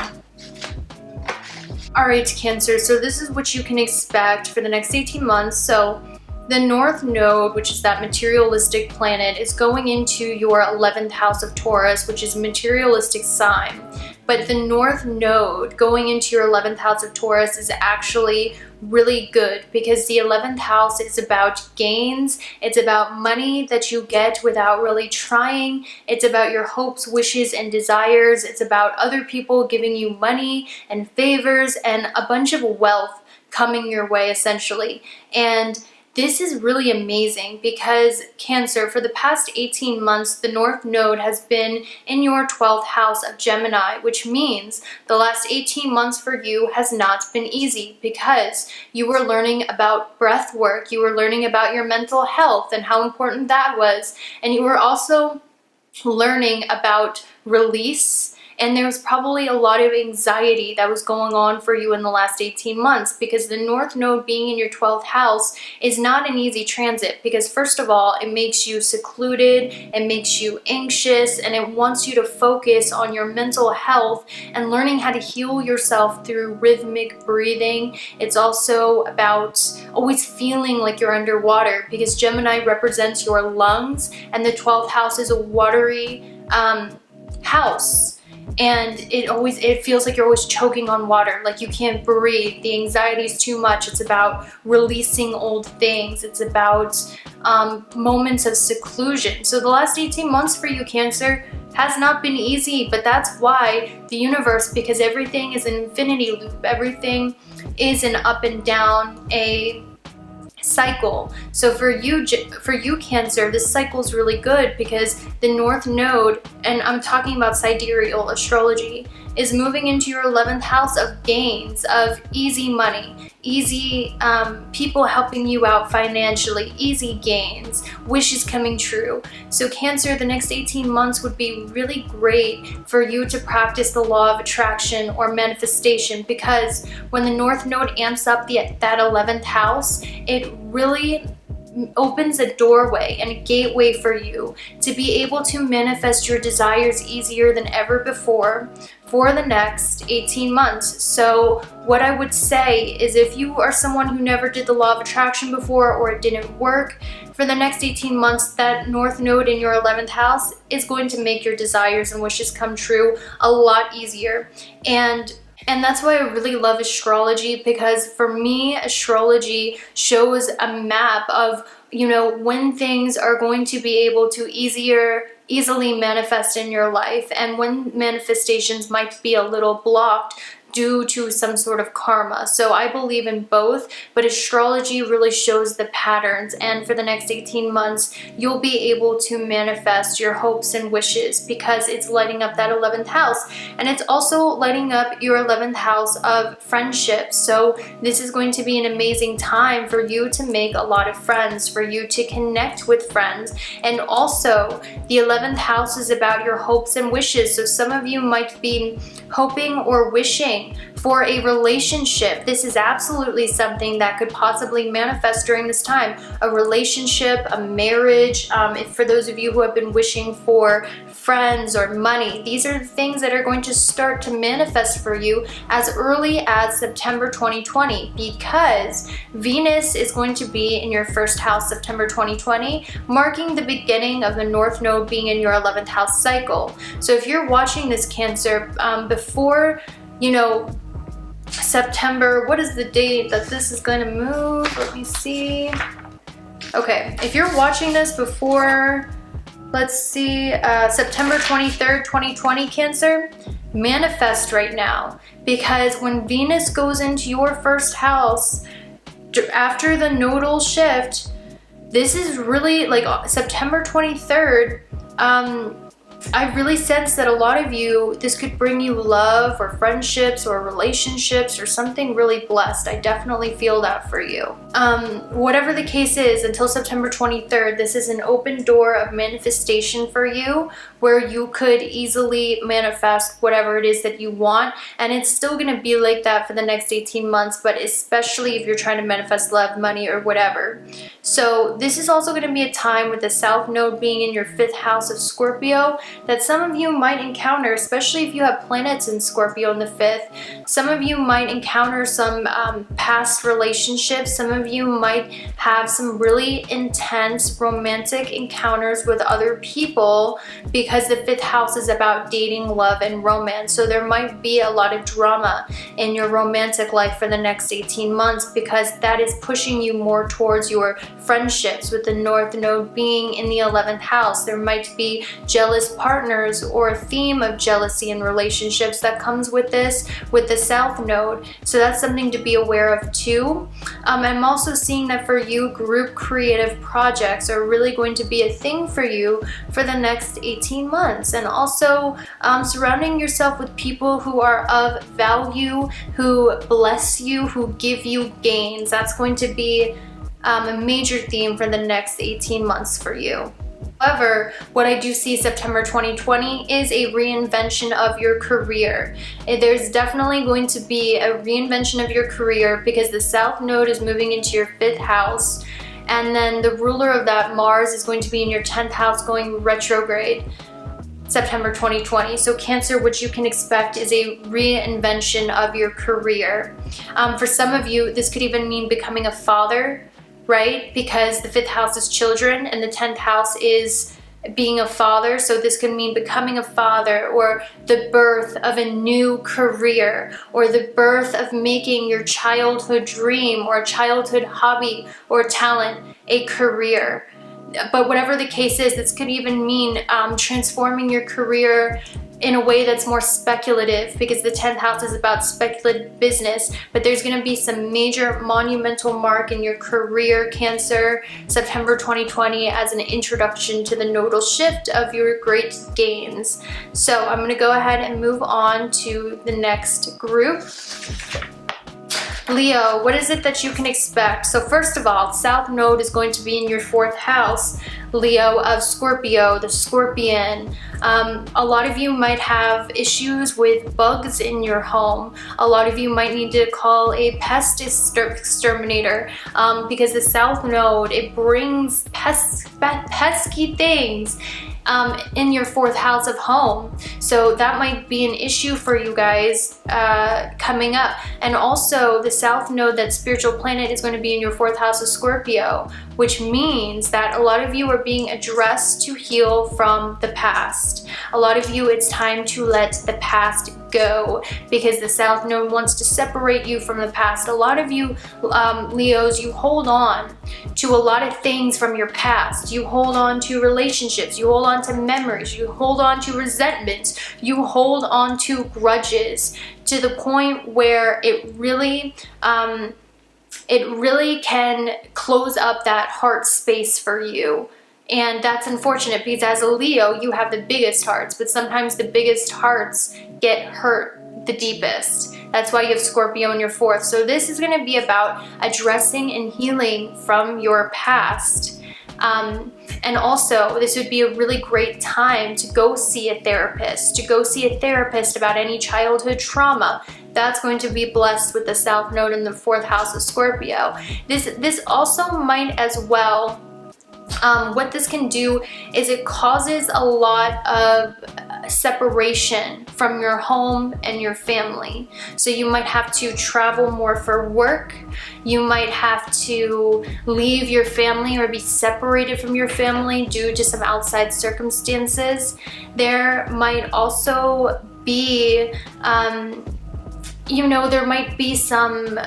All right, Cancer, so this is what you can expect for the next 18 months. So the North Node, which is that materialistic planet, is going into your 11th house of Taurus, which is a materialistic sign. But the North Node going into your 11th house of Taurus is actually really good because the 11th house is about gains. It's about money that you get without really trying. It's about your hopes, wishes, and desires. It's about other people giving you money and favors and a bunch of wealth coming your way, essentially. And this is really amazing because, Cancer, for the past 18 months, the North Node has been in your 12th house of Gemini, which means the last 18 months for you has not been easy because you were learning about breath work, you were learning about your mental health and how important that was, and you were also learning about release. And there was probably a lot of anxiety that was going on for you in the last 18 months because the North Node being in your 12th house is not an easy transit because, first of all, it makes you secluded, it makes you anxious, and it wants you to focus on your mental health and learning how to heal yourself through rhythmic breathing. It's also about always feeling like you're underwater because Gemini represents your lungs and the 12th house is a watery house. And it feels like you're always choking on water, like you can't breathe. The anxiety is too much. It's about releasing old things. It's about moments of seclusion. So the last 18 months for you, Cancer, has not been easy, but that's why the universe, because everything is an infinity loop, everything is an up and down, a cycle. So for you Cancer, this cycle is really good because the North Node, and I'm talking about sidereal astrology, is moving into your 11th house of gains, of easy money, easy people helping you out financially, easy gains, wishes coming true. So Cancer, the next 18 months would be really great for you to practice the law of attraction or manifestation because when the North Node amps up that 11th house, it really opens a doorway and a gateway for you to be able to manifest your desires easier than ever before for the next 18 months. So what I would say is if you are someone who never did the law of attraction before or it didn't work, for the next 18 months, that North Node in your 11th house is going to make your desires and wishes come true a lot easier. And that's why I really love astrology because for me, astrology shows a map of, when things are going to be able to easily manifest in your life and when manifestations might be a little blocked due to some sort of karma. So I believe in both, but astrology really shows the patterns, and for the next 18 months you'll be able to manifest your hopes and wishes because it's lighting up that 11th house, and it's also lighting up your 11th house of friendships. So this is going to be an amazing time for you to make a lot of friends, for you to connect with friends, and also the 11th house is about your hopes and wishes. So some of you might be hoping or wishing for a relationship. This is absolutely something that could possibly manifest during this time. A relationship, a marriage, for those of you who have been wishing for friends or money, these are the things that are going to start to manifest for you as early as September 2020 because Venus is going to be in your first house September 2020, marking the beginning of the North Node being in your 11th house cycle. So if you're watching this, Cancer, before September, what is the date that this is going to move? Let me see. Okay, if you're watching this before, let's see, September 23rd, 2020, Cancer, manifest right now because when Venus goes into your first house after the nodal shift, this is really like September 23rd, I really sense that a lot of you, this could bring you love or friendships or relationships or something really blessed. I definitely feel that for you. Whatever the case is, until September 23rd, this is an open door of manifestation for you, where you could easily manifest whatever it is that you want. And it's still going to be like that for the next 18 months, but especially if you're trying to manifest love, money, or whatever. So this is also going to be a time with the South Node being in your 5th house of Scorpio that some of you might encounter, especially if you have planets in Scorpio in the 5th. Some of you might encounter some past relationships. Some of you might have some really intense romantic encounters with other people, because the 5th house is about dating, love, and romance. So there might be a lot of drama in your romantic life for the next 18 months, because that is pushing you more towards your friendships, with the North Node being in the 11th house. There might be jealous partners or a theme of jealousy in relationships that comes with this, with the South Node. So that's something to be aware of too. I'm also seeing that for you, group creative projects are really going to be a thing for you for the next 18 months. And also surrounding yourself with people who are of value, who bless you, who give you gains. That's going to be a major theme for the next 18 months for you. However, what I do see September 2020 is a reinvention of your career. There's definitely going to be a reinvention of your career, because the South Node is moving into your 5th house, and then the ruler of that, Mars, is going to be in your 10th house going retrograde September 2020. So Cancer, what you can expect is a reinvention of your career. For some of you, this could even mean becoming a father, right? Because the 5th house is children and the 10th house is being a father. So this could mean becoming a father, or the birth of a new career, or the birth of making your childhood dream or a childhood hobby or talent a career. But whatever the case is, this could even mean transforming your career in a way that's more speculative, because the 10th house is about speculative business. But there's going to be some major monumental mark in your career, Cancer, September 2020, as an introduction to the nodal shift of your great gains. So I'm going to go ahead and move on to the next group. Leo, what is it that you can expect? So first of all, South Node is going to be in your 4th house, Leo, of Scorpio, the Scorpion. A lot of you might have issues with bugs in your home. A lot of you might need to call a pest exterminator, because the South Node, it brings pesky things in your 4th house of home. So that might be an issue for you guys coming up. And also the South Node, that spiritual planet, is going to be in your 4th house of Scorpio, which means that a lot of you are being addressed to heal from the past. A lot of you, it's time to let the past go, because the South Node wants to separate you from the past. A lot of you, Leos, you hold on to a lot of things from your past. You hold on to relationships, you hold on to memories, you hold on to resentments, you hold on to grudges, to the point where it really can close up that heart space for you. And that's unfortunate, because as a Leo, you have the biggest hearts, but sometimes the biggest hearts get hurt the deepest. That's why you have Scorpio in your 4th. So this is going to be about addressing and healing from your past. And also, this would be a really great time to go see a therapist, about any childhood trauma. That's going to be blessed with the South Node in the 4th house of Scorpio. This also might as well, what this can do is it causes a lot of separation from your home and your family. So you might have to travel more for work. You might have to leave your family or be separated from your family due to some outside circumstances. There might also be, there might be some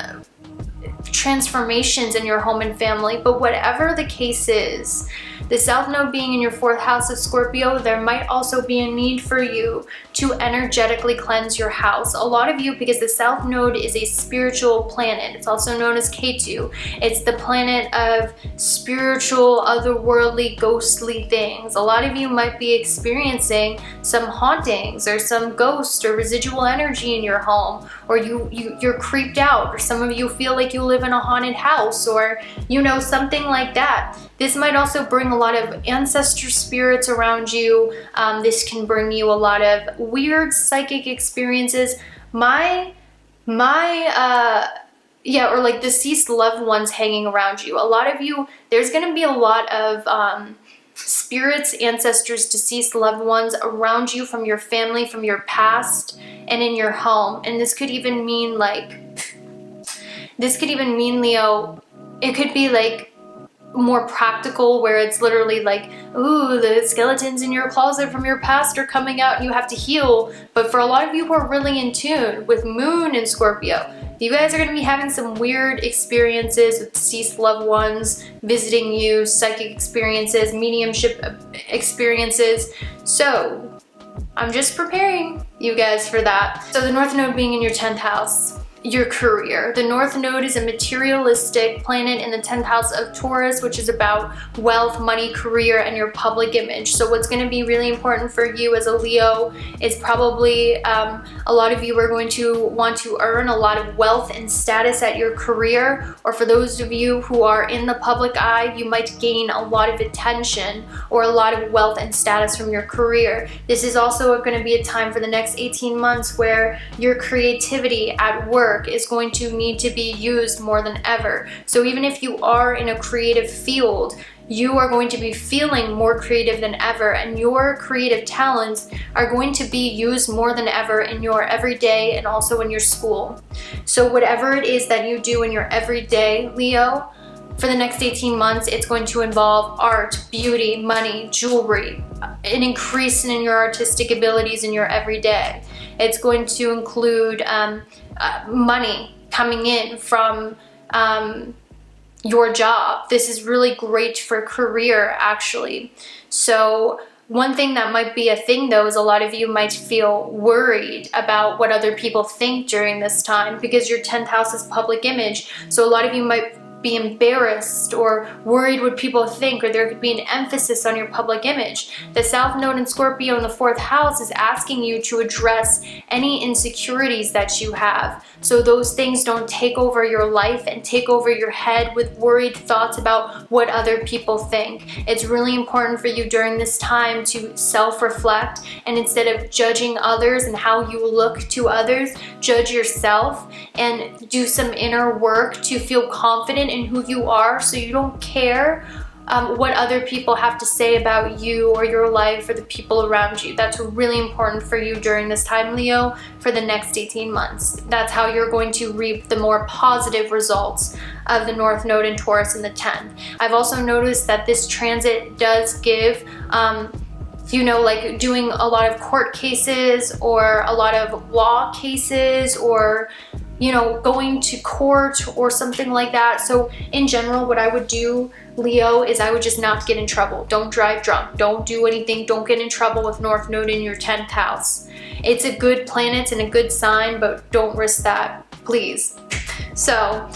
transformations in your home and family. But whatever the case is, the South Node being in your 4th house of Scorpio, there might also be a need for you to energetically cleanse your house. A lot of you, because the South Node is a spiritual planet, it's also known as Ketu. It's the planet of spiritual, otherworldly, ghostly things. A lot of you might be experiencing some hauntings or some ghost or residual energy in your home, or you're creeped out, or some of you feel like you live in a haunted house, or something like that. This might also bring a lot of ancestor spirits around you. This can bring you a lot of weird psychic experiences. Or like deceased loved ones hanging around you. A lot of you, there's going to be a lot of spirits, ancestors, deceased loved ones around you from your family, from your past, and in your home. And this could even mean Leo, it could be like more practical, where it's literally like, ooh, the skeletons in your closet from your past are coming out and you have to heal. But for a lot of you who are really in tune with Moon and Scorpio, you guys are going to be having some weird experiences with deceased loved ones visiting you, psychic experiences, mediumship experiences. So I'm just preparing you guys for that. So the North Node being in your 10th house, your career. The North Node is a materialistic planet in the 10th house of Taurus, which is about wealth, money, career, and your public image. So what's going to be really important for you as a Leo is probably a lot of you are going to want to earn a lot of wealth and status at your career, or for those of you who are in the public eye, you might gain a lot of attention or a lot of wealth and status from your career. This is also going to be a time for the next 18 months where your creativity at work is going to need to be used more than ever. So even if you are in a creative field, you are going to be feeling more creative than ever, and your creative talents are going to be used more than ever in your everyday and also in your school. So whatever it is that you do in your everyday, Leo, for the next 18 months, it's going to involve art, beauty, money, jewelry, an increase in your artistic abilities in your everyday. It's going to include money coming in from your job. This is really great for career, actually. So one thing that might be a thing, though, is a lot of you might feel worried about what other people think during this time, because your 10th house is public image. So a lot of you might be embarrassed or worried what people think, or there could be an emphasis on your public image. The South Node in Scorpio in the 4th house is asking you to address any insecurities that you have, so those things don't take over your life and take over your head with worried thoughts about what other people think. It's really important for you during this time to self-reflect, and instead of judging others and how you look to others, judge yourself and do some inner work to feel confident in who you are, so you don't care what other people have to say about you or your life or the people around you. That's really important for you during this time, Leo, for the next 18 months. That's how you're going to reap the more positive results of the North Node in Taurus in the 10th. I've also noticed that this transit does give like doing a lot of court cases or a lot of law cases, or going to court or something like that. So in general, what I would do, Leo, is I would just not get in trouble. Don't drive drunk. Don't do anything. Don't get in trouble with North Node in your 10th house. It's a good planet and a good sign, but don't risk that, please. So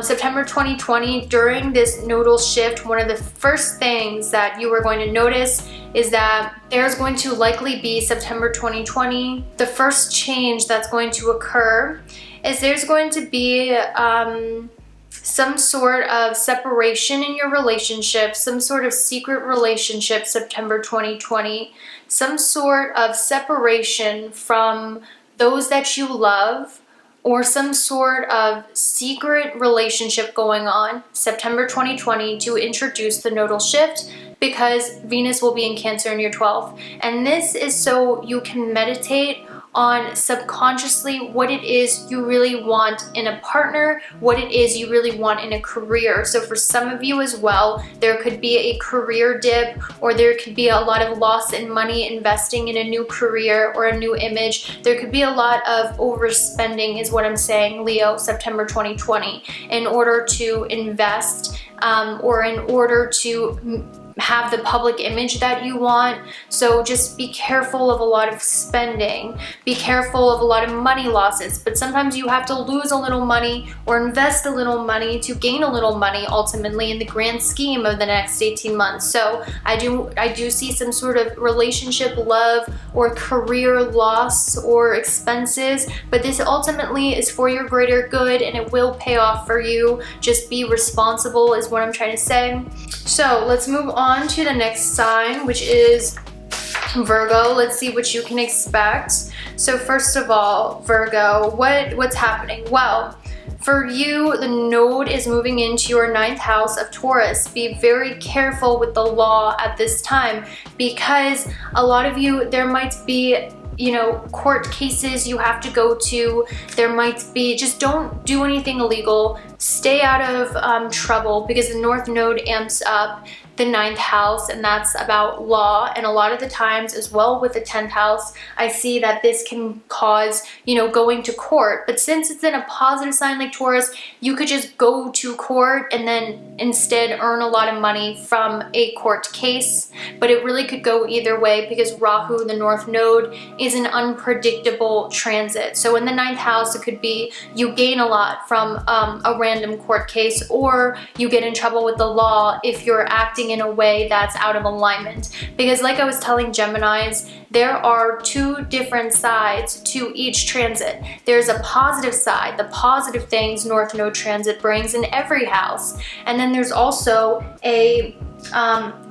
September 2020, during this nodal shift, one of the first things that you are going to notice is that there's going to likely be September 2020. The first change that's going to occur is there's going to be some sort of separation in your relationship, some sort of secret relationship, September 2020, some sort of separation from those that you love, or some sort of secret relationship going on, September 2020, to introduce the nodal shift, because Venus will be in Cancer in your 12th. And this is so you can meditate on subconsciously what it is you really want in a partner, what it is you really want in a career. So for some of you as well, there could be a career dip, or there could be a lot of loss in money investing in a new career or a new image. There could be a lot of overspending is what I'm saying, Leo, September 2020, in order to invest or in order to have the public image that you want. So just be careful of a lot of spending, be careful of a lot of money losses, but sometimes you have to lose a little money or invest a little money to gain a little money ultimately in the grand scheme of the next 18 months. So I do see some sort of relationship, love, or career loss or expenses, but this ultimately is for your greater good and it will pay off for you. Just be responsible is what I'm trying to say. So let's move on to the next sign, which is Virgo. Let's see what you can expect. So first of all, Virgo, what's happening? Well, for you, the node is moving into your 9th house of Taurus. Be very careful with the law at this time, because a lot of you, there might be, you know, court cases you have to go to. There might be, just don't do anything illegal. Stay out of trouble, because the North Node amps up the 9th house, and that's about law. And a lot of the times as well with the 10th house, I see that this can cause, you know, going to court. But since it's in a positive sign like Taurus, you could just go to court and then instead earn a lot of money from a court case. But it really could go either way, because Rahu, the North Node, is an unpredictable transit. So in the 9th house, it could be you gain a lot from a random court case, or you get in trouble with the law if you're acting in a way that's out of alignment. Because like I was telling Geminis, there are two different sides to each transit. There's a positive side, the positive things North Node transit brings in every house. And then there's also a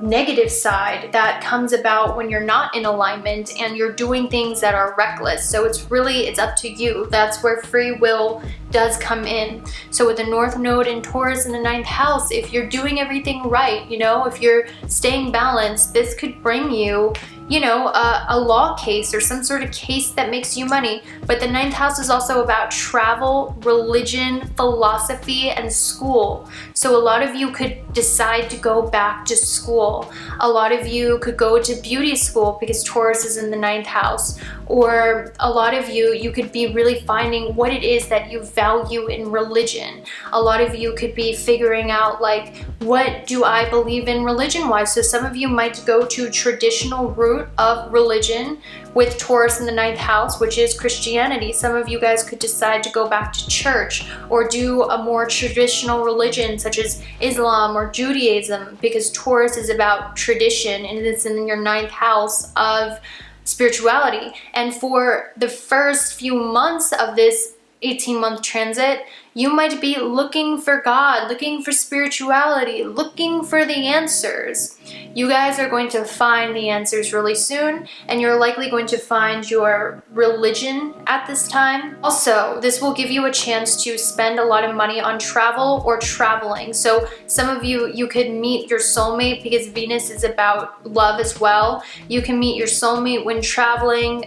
negative side that comes about when you're not in alignment and you're doing things that are reckless. So it's up to you. That's where free will does come in. So with the North Node and Taurus in the 9th house, if you're doing everything right, you know, if you're staying balanced, this could bring you, you know, a law case or some sort of case that makes you money. But the 9th house is also about travel, religion, philosophy, and school. So a lot of you could decide to go back to school. A lot of you could go to beauty school because Taurus is in the 9th house. Or a lot of you could be really finding what it is that you value in religion. A lot of you could be figuring out, like, what do I believe in religion-wise? So some of you might go to traditional route of religion with Taurus in the 9th house, which is Christianity. Some of you guys could decide to go back to church or do a more traditional religion such as Islam or Judaism, because Taurus is about tradition and it's in your 9th house of spirituality. And for the first few months of this 18-month transit, you might be looking for God, looking for spirituality, looking for the answers. You guys are going to find the answers really soon, and you're likely going to find your religion at this time. Also, this will give you a chance to spend a lot of money on travel or traveling. So some of you could meet your soulmate, because Venus is about love as well. You can meet your soulmate when traveling.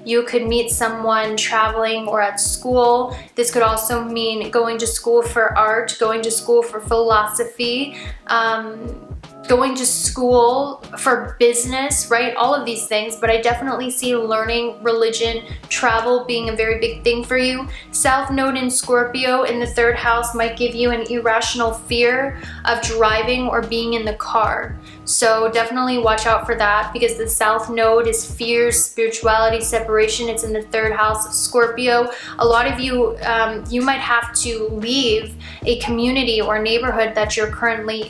You could meet someone traveling or at school. This could also mean going to school for art, going to school for philosophy, going to school for business, right? All of these things, but I definitely see learning, religion, travel being a very big thing for you. South Node in Scorpio in the 3rd house might give you an irrational fear of driving or being in the car. So definitely watch out for that, because the South Node is fears, spirituality, separation. It's in the 3rd house of Scorpio. A lot of you, you might have to leave a community or neighborhood that you're currently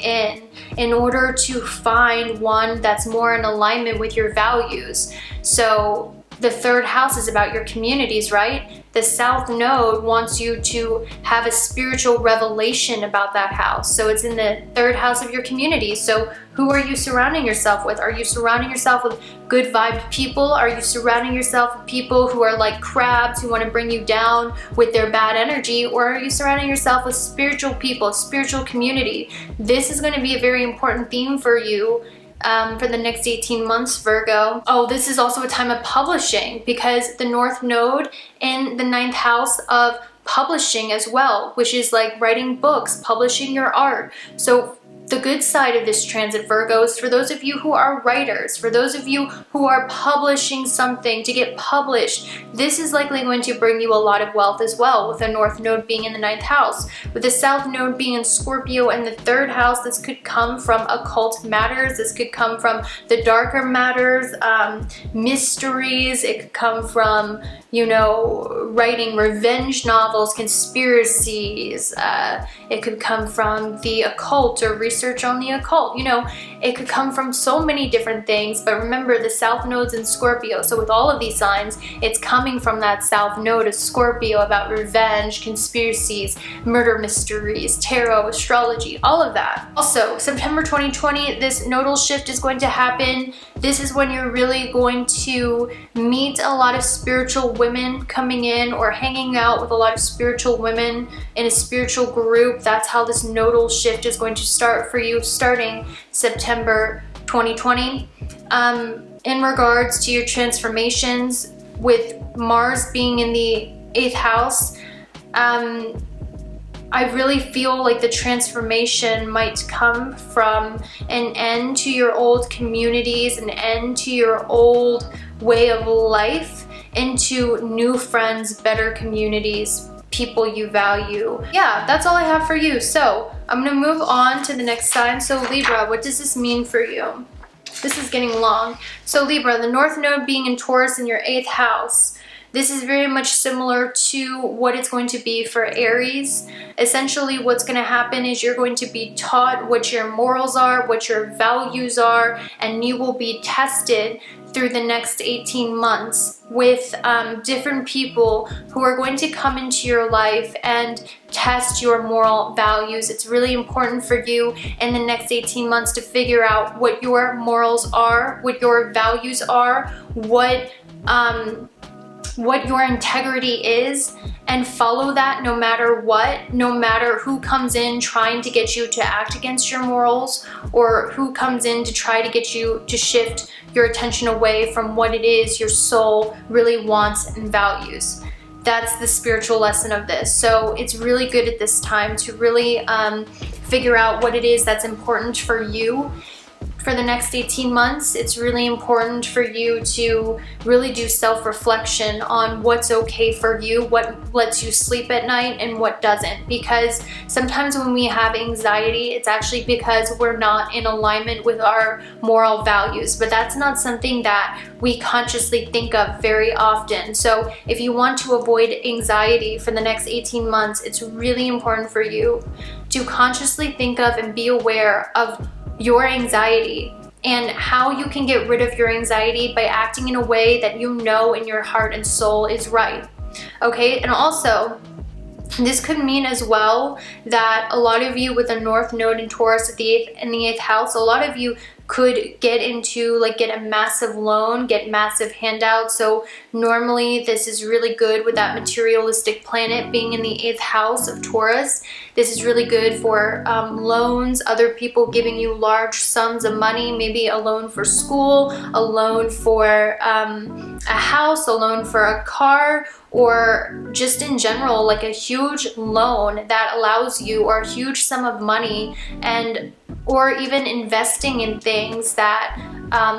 in order to find one that's more in alignment with your values. So the 3rd house is about your communities, right? The South Node wants you to have a spiritual revelation about that house. So it's in the 3rd house of your community. So who are you surrounding yourself with? Are you surrounding yourself with good vibed people? Are you surrounding yourself with people who are like crabs, who want to bring you down with their bad energy? Or are you surrounding yourself with spiritual people, spiritual community? This is going to be a very important theme for you for the next 18 months, Virgo. Oh, this is also a time of publishing because the North Node in the 9th house of publishing as well, which is like writing books, publishing your art. So the good side of this transit, Virgo, is for those of you who are writers, for those of you who are publishing something to get published, this is likely going to bring you a lot of wealth as well, with the North Node being in the 9th house. With the South Node being in Scorpio and the 3rd house, this could come from occult matters, this could come from the darker matters, mysteries, it could come from, you know, writing revenge novels, conspiracies, it could come from the occult or research on the occult, you know, it could come from so many different things. But remember, the South Node's in Scorpio, so with all of these signs, it's coming from that South Node of Scorpio about revenge, conspiracies, murder mysteries, tarot, astrology, all of that. Also, September 2020, this nodal shift is going to happen. This is when you're really going to meet a lot of spiritual women coming in, or hanging out with a lot of spiritual women in a spiritual group. That's how this nodal shift is going to start for you, starting September 2020. In regards to your transformations, with Mars being in the 8th house, I really feel like the transformation might come from an end to your old communities, an end to your old way of life, into new friends, better communities, people you value. Yeah, that's all I have for you. So I'm gonna move on to the next sign. So Libra, what does this mean for you? This is getting long. So Libra, the North Node being in Taurus in your 8th house. This is very much similar to what it's going to be for Aries. Essentially, what's going to happen is you're going to be taught what your morals are, what your values are, and you will be tested through the next 18 months with different people who are going to come into your life and test your moral values. It's really important for you in the next 18 months to figure out what your morals are, what your values are, what your integrity is, and follow that no matter what, no matter who comes in trying to get you to act against your morals, or who comes in to try to get you to shift your attention away from what it is your soul really wants and values. That's the spiritual lesson of this. So it's really good at this time to really figure out what it is that's important for you. For the next 18 months, it's really important for you to really do self-reflection on what's okay for you, what lets you sleep at night and what doesn't. Because sometimes when we have anxiety, it's actually because we're not in alignment with our moral values. But that's not something that we consciously think of very often. So if you want to avoid anxiety for the next 18 months, it's really important for you to consciously think of and be aware of your anxiety and how you can get rid of your anxiety by acting in a way that you know in your heart and soul is right. Okay, and also this could mean as well that a lot of you with a North Node in Taurus at the 8th house, a lot of you could get into, like, get a massive loan, get massive handouts. So normally this is really good with that materialistic planet being in the 8th house of Taurus. This is really good for loans, other people giving you large sums of money, maybe a loan for school, a loan for a house, a loan for a car, or just in general, like a huge loan that allows you, or a huge sum of money, and or even investing in things that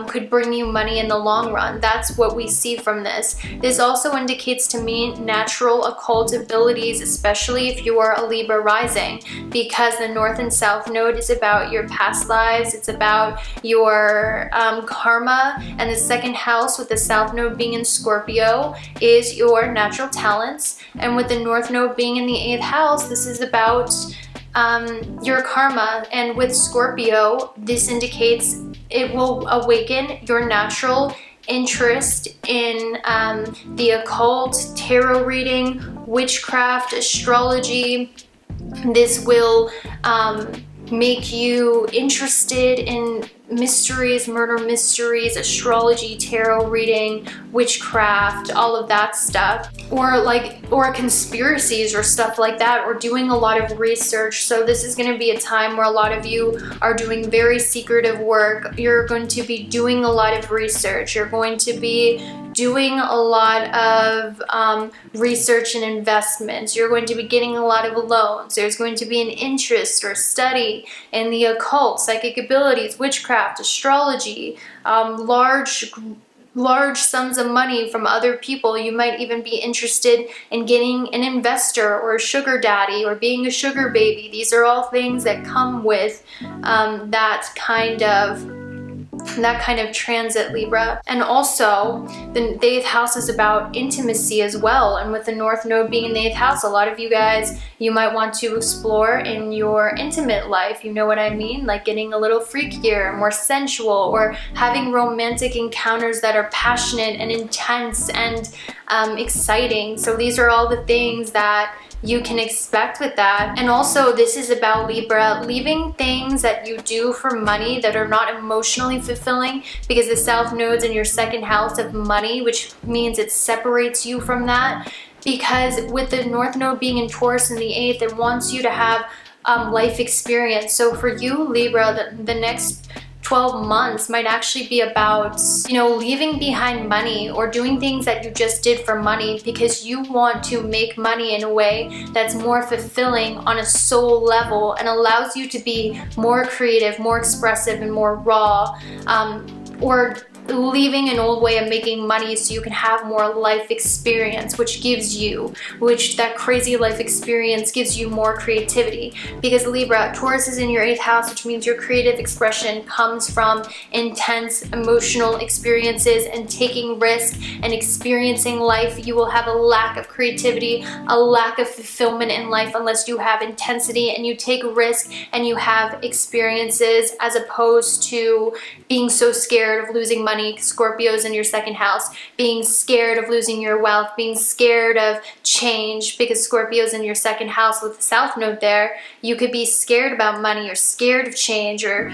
could bring you money in the long run. That's what we see from this. This also indicates to me natural occult abilities, especially if you are a Libra rising, because the North and South Node is about your past lives. It's about your karma, and the 2nd house with the South Node being in Scorpio is your natural talents. And with the North Node being in the 8th house, this is about your karma. And with Scorpio, this indicates it will awaken your natural interest in the occult, tarot reading, witchcraft, astrology. This will make you interested in mysteries, murder mysteries, astrology, tarot reading, witchcraft, all of that stuff, or conspiracies or stuff like that, or doing a lot of research. So this is going to be a time where a lot of you are doing very secretive work. You're going to be doing a lot of research. You're going to be doing a lot of research and investments. You're going to be getting a lot of loans. There's going to be an interest or study in the occult, psychic abilities, witchcraft, astrology, large sums of money from other people. You might even be interested in getting an investor or a sugar daddy or being a sugar baby. These are all things that come with that kind of transit, Libra. And also the 8th house is about intimacy as well, and with the North Node being in the 8th house, a lot of you guys, you might want to explore in your intimate life, you know what I mean, like getting a little freakier, more sensual, or having romantic encounters that are passionate and intense and exciting. So these are all the things that you can expect with that. And also this is about, Libra, leaving things that you do for money that are not emotionally fulfilling, because the South Node's in your 2nd house of money, which means it separates you from that. Because with the North Node being in Taurus in the 8th, it wants you to have life experience. So for you, Libra, the next 12 months might actually be about, you know, leaving behind money or doing things that you just did for money because you want to make money in a way that's more fulfilling on a soul level and allows you to be more creative, more expressive, and more raw, or leaving an old way of making money so you can have more life experience, which that crazy life experience gives you more creativity. Because Libra, Taurus is in your 8th house, which means your creative expression comes from intense emotional experiences and taking risk and experiencing life. You will have a lack of creativity, a lack of fulfillment in life unless you have intensity and you take risk and you have experiences, as opposed to being so scared of losing money. Scorpio's in your 2nd house, being scared of losing your wealth, being scared of change, because Scorpio's in your 2nd house with the South Node there. You could be scared about money or scared of change or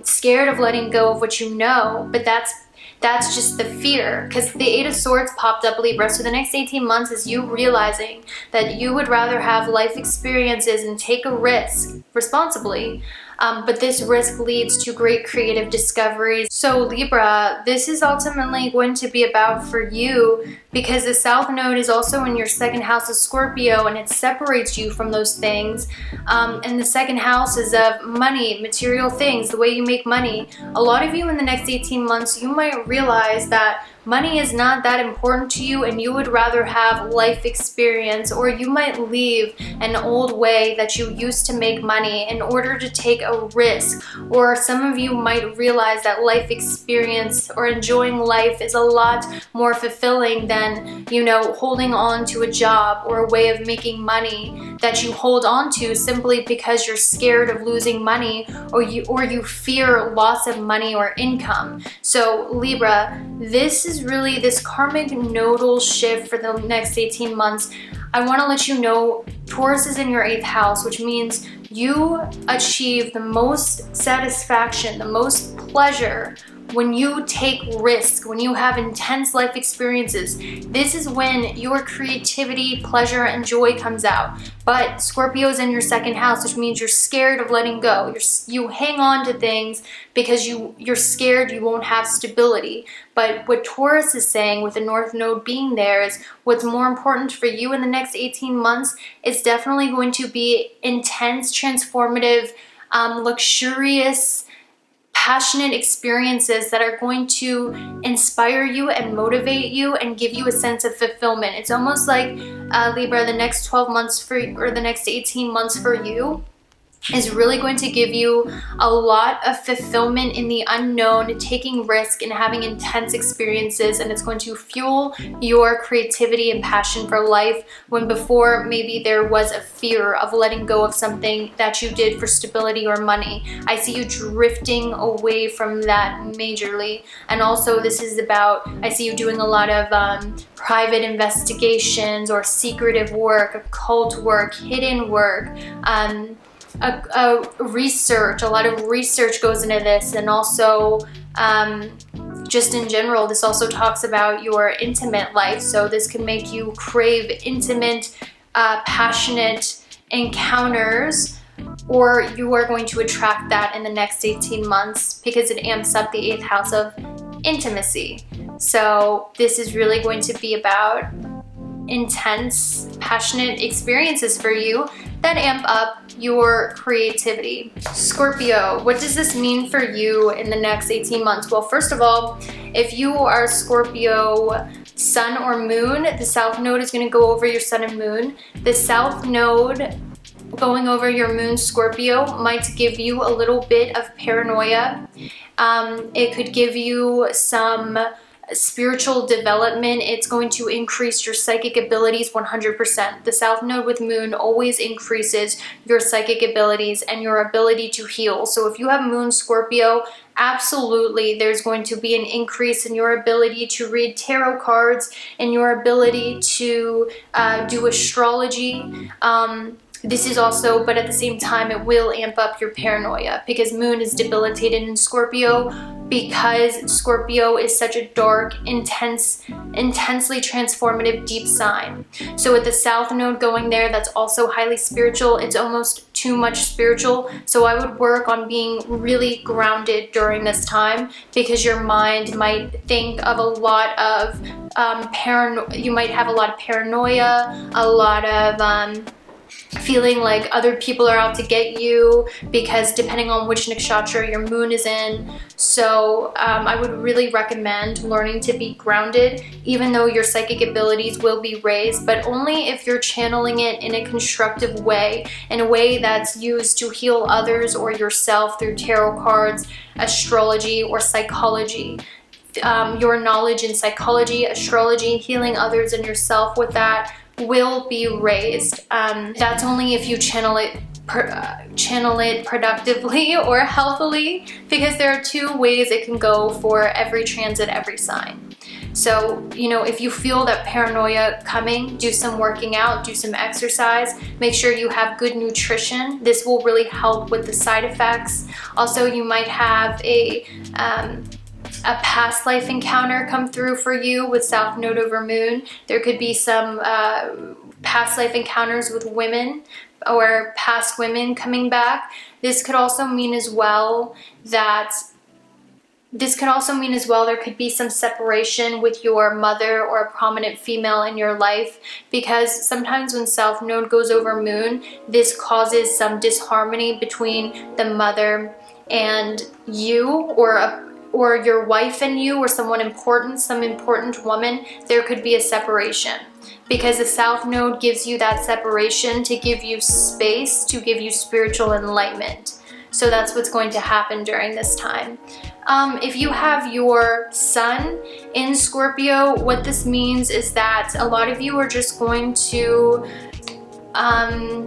scared of letting go of what you know, but that's just the fear, because the 8 of Swords popped up, Libra. So the next 18 months is you realizing that you would rather have life experiences and take a risk responsibly. But this risk leads to great creative discoveries. So Libra, this is ultimately going to be about for you, because the South Node is also in your 2nd house of Scorpio and it separates you from those things. And the 2nd house is of money, material things, the way you make money. A lot of you in the next 18 months, you might realize that money is not that important to you and you would rather have life experience, or you might leave an old way that you used to make money in order to take a risk. Or some of you might realize that life experience or enjoying life is a lot more fulfilling than, you know, holding on to a job or a way of making money that you hold on to simply because you're scared of losing money, or you fear loss of money or income. So Libra, this is really this karmic nodal shift for the next 18 months. I want to let you know Taurus is in your 8th house, which means you achieve the most satisfaction, the most pleasure when you take risk, when you have intense life experiences. This is when your creativity, pleasure, and joy comes out. But Scorpio is in your 2nd house, which means you're scared of letting go. You hang on to things because you're scared you won't have stability. But what Taurus is saying with the North Node being there is what's more important for you in the next 18 months is definitely going to be intense, transformative, luxurious, passionate experiences that are going to inspire you and motivate you and give you a sense of fulfillment. It's almost like Libra, the next 12 months or the next 18 months for you is really going to give you a lot of fulfillment in the unknown, taking risk and having intense experiences, and it's going to fuel your creativity and passion for life, when before maybe there was a fear of letting go of something that you did for stability or money. I see you drifting away from that majorly. And also this is about, I see you doing a lot of private investigations or secretive work, occult work, hidden work, research. A lot of research goes into this, and also just in general, this also talks about your intimate life. So this can make you crave intimate, passionate encounters, or you are going to attract that in the next 18 months because it amps up the 8th house of intimacy. So this is really going to be about intense, passionate experiences for you that amp up your creativity. Scorpio, what does this mean for you in the next 18 months? Well, first of all, if you are Scorpio sun or moon, the south node is going to go over your sun and moon. The south node going over your moon, Scorpio, might give you a little bit of paranoia. It could give you some spiritual development. It's going to increase your psychic abilities 100%. The south node with moon always increases your psychic abilities and your ability to heal. So if you have moon Scorpio, absolutely there's going to be an increase in your ability to read tarot cards and your ability to do astrology. This is also, but at the same time, it will amp up your paranoia because moon is debilitated in Scorpio, because Scorpio is such a dark, intensely transformative, deep sign. So with the south node going there, that's also highly spiritual. It's almost too much spiritual. So I would work on being really grounded during this time, because your mind might think of a lot of you might have a lot of paranoia, a lot of feeling like other people are out to get you, because depending on which nakshatra your moon is in. So I would really recommend learning to be grounded, even though your psychic abilities will be raised, but only if you're channeling it in a constructive way, in a way that's used to heal others or yourself through tarot cards, astrology, or psychology. Your knowledge in psychology, astrology, healing others and yourself with that will be raised. That's only if you channel it productively or healthily, because there are 2 ways it can go for every transit, every sign. So, you know, if you feel that paranoia coming, do some working out, do some exercise, make sure you have good nutrition. This will really help with the side effects. Also, you might have a past life encounter come through for you with south node over moon. There could be some past life encounters with women or past women coming back. This could also mean as well there could be some separation with your mother or a prominent female in your life, because sometimes when south node goes over moon, this causes some disharmony between the mother and you, or your wife and you, or some important woman. There could be a separation, because the south node gives you that separation to give you space, to give you spiritual enlightenment. So that's what's going to happen during this time. If you have your sun in Scorpio, what this means is that a lot of you are just going to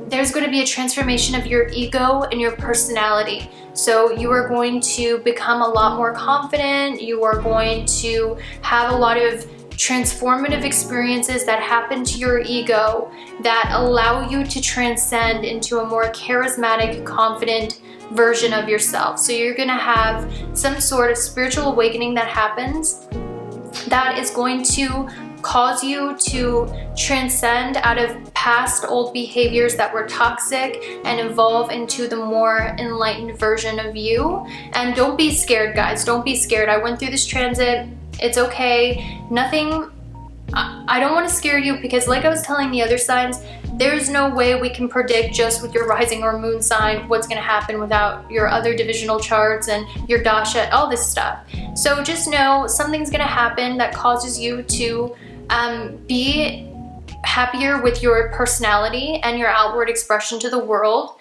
there's going to be a transformation of your ego and your personality. So you are going to become a lot more confident. You are going to have a lot of transformative experiences that happen to your ego that allow you to transcend into a more charismatic, confident version of yourself. So you're going to have some sort of spiritual awakening that happens that is going to cause you to transcend out of past old behaviors that were toxic and evolve into the more enlightened version of you. And don't be scared, guys. Don't be scared. I went through this transit. It's okay. Nothing. I don't want to scare you, because like I was telling the other signs, there's no way we can predict just with your rising or moon sign what's going to happen without your other divisional charts and your dasha, all this stuff. So just know something's going to happen that causes you to be happier with your personality and your outward expression to the world.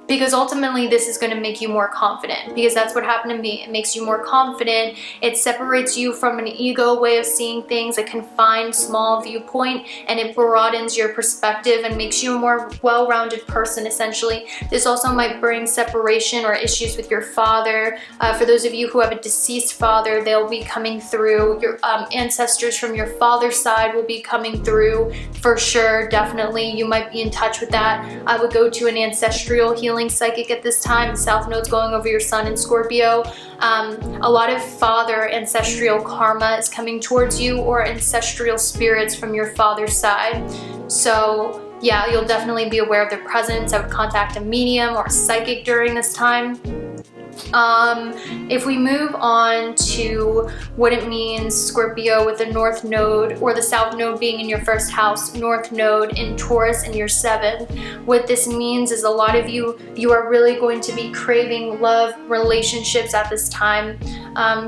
because ultimately this is going to make you more confident, because that's what happened to me. It makes you more confident. It separates you from an ego way of seeing things, a confined small viewpoint, and it broadens your perspective and makes you a more well-rounded person, essentially. This also might bring separation or issues with your father. For those of you who have a deceased father, they'll be coming through. Your ancestors from your father's side will be coming through for sure, definitely. You might be in touch with that. I would go to an ancestral healing psychic at this time. The South Node's going over your sun in Scorpio. A lot of father ancestral karma is coming towards you, or ancestral spirits from your father's side. So yeah, you'll definitely be aware of their presence. I would contact a medium or a psychic during this time. If we move on to what it means, Scorpio, with the North Node or the South Node being in your first house, North Node in Taurus in your 7th, what this means is a lot of you are really going to be craving love relationships at this time.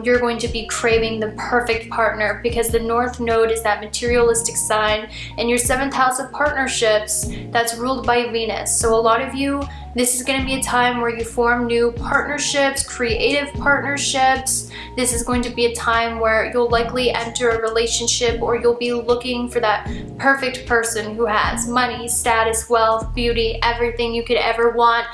You're going to be craving the perfect partner, because the North Node is that materialistic sign, and your 7th house of partnerships, that's ruled by Venus. So a lot of you, this is going to be a time where you form new partnerships, creative partnerships. This is going to be a time where you'll likely enter a relationship, or you'll be looking for that perfect person who has money, status, wealth, beauty, everything you could ever want.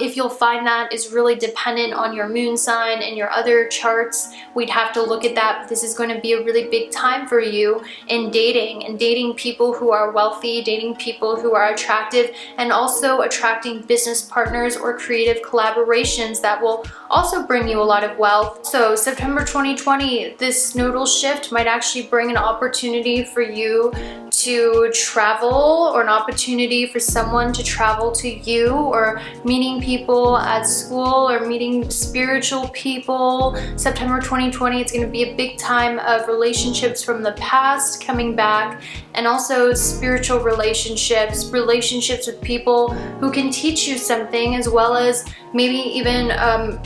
If you'll find that is really dependent on your moon sign and your other charts. We'd have to look at that, but this is going to be a really big time for you in dating, and dating people who are wealthy, dating people who are attractive, and also attracting business partners or creative collaborations that will also bring you a lot of wealth. So September 2020, this nodal shift might actually bring an opportunity for you to travel, or an opportunity for someone to travel to you, or meeting people at school, or meeting spiritual people. September 2020, it's going to be a big time of relationships from the past coming back, and also spiritual relationships with people who can teach you something, as well as maybe even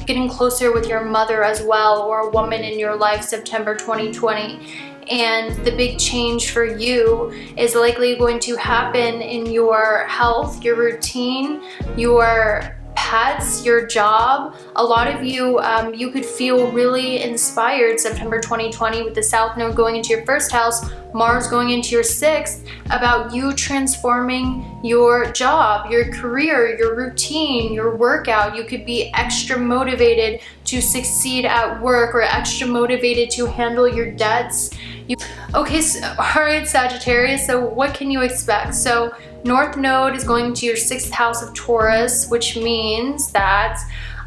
getting closer with your mother as well, or a woman in your life, September 2020. And the big change for you is likely going to happen in your health, your routine, your pets, your job. A lot of you, you could feel really inspired September 2020 with the South Node going into your first house, Mars going into your 6th, about you transforming your job, your career, your routine, your workout. You could be extra motivated to succeed at work, or extra motivated to handle your debts. Okay, so, all right, Sagittarius, so what can you expect? So North Node is going to your 6th house of Taurus, which means that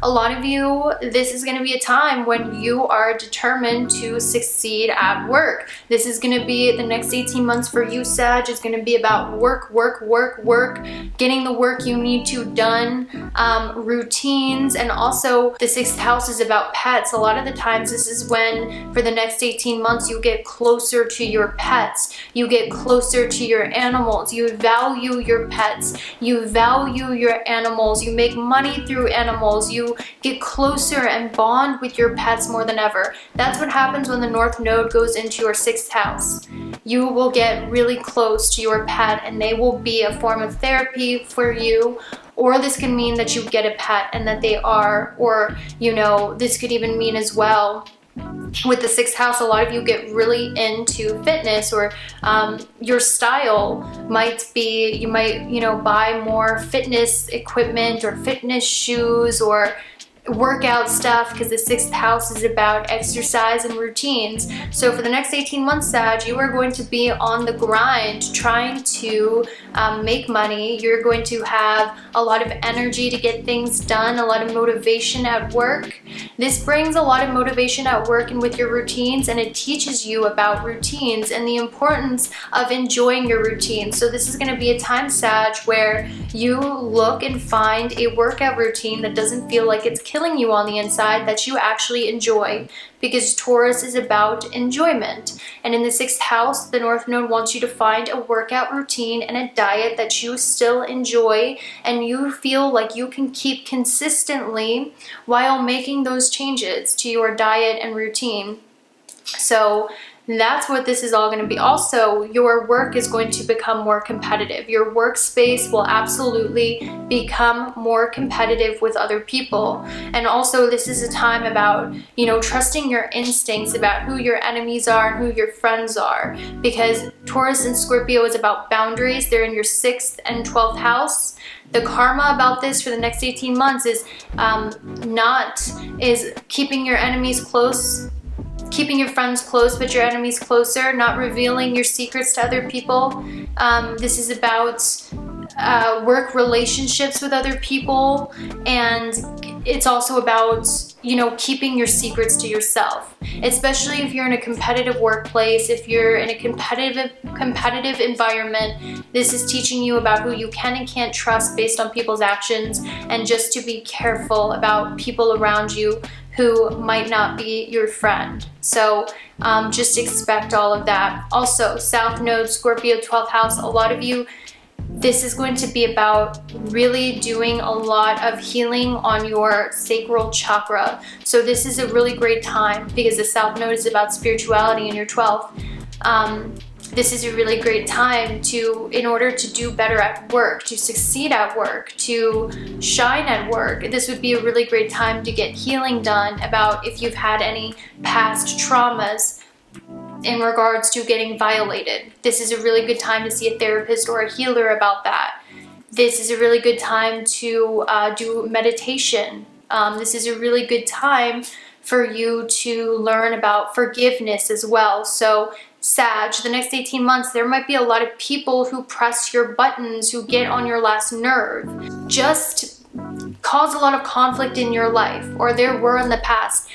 a lot of you, this is going to be a time when you are determined to succeed at work. This is going to be the next 18 months for you, Sag. It's going to be about work, getting the work you need to done, routines, and also the 6th house is about pets. A lot of the times this is when, for the next 18 months, you get closer to your pets. You get closer to your animals. You value your pets. You value your animals. You make money through animals. You get closer and bond with your pets more than ever. That's what happens when the North Node goes into your 6th house. You will get really close to your pet, and they will be a form of therapy for you. Or this can mean that you get a pet and that they are, or, you know, this could even mean as well, with the 6th house, a lot of you get really into fitness, or your style might be, you might, you know, buy more fitness equipment or fitness shoes or workout stuff, because the 6th house is about exercise and routines. So for the next 18 months, Sag, you are going to be on the grind trying to make money. You're going to have a lot of energy to get things done, a lot of motivation at work. This brings a lot of motivation at work and with your routines, and it teaches you about routines and the importance of enjoying your routine. So this is going to be a time, Sag, where you look and find a workout routine that doesn't feel like it's killing you on the inside, that you actually enjoy, because Taurus is about enjoyment. And in the 6th house, the North Node wants you to find a workout routine and a diet that you still enjoy and you feel like you can keep consistently while making those changes to your diet and routine. So That's what this is all going to be. Also, your work is going to become more competitive. Your workspace will absolutely become more competitive with other people. And also, this is a time about, you know, trusting your instincts about who your enemies are and who your friends are. Because Taurus and Scorpio is about boundaries. They're in your 6th and 12th house. The karma about this for the next 18 months is keeping your enemies close, keeping your friends close but your enemies closer, not revealing your secrets to other people. This is about work relationships with other people, and it's also about, you know, keeping your secrets to yourself, especially if you're in a competitive workplace, if you're in a competitive environment. This is teaching you about who you can and can't trust based on people's actions, and just to be careful about people around you who might not be your friend. So just expect all of that. Also, South Node, Scorpio, 12th house, a lot of you, this is going to be about really doing a lot of healing on your sacral chakra. So this is a really great time because the South Node is about spirituality in your 12th. This is a really great time to, in order to do better at work, to succeed at work, to shine at work. This would be a really great time to get healing done about if you've had any past traumas in regards to getting violated. This is a really good time to see a therapist or a healer about that. This is a really good time to do meditation. This is a really good time for you to learn about forgiveness as well. So Sag, the next 18 months, there might be a lot of people who press your buttons, who get on your last nerve, just cause a lot of conflict in your life, or there were in the past.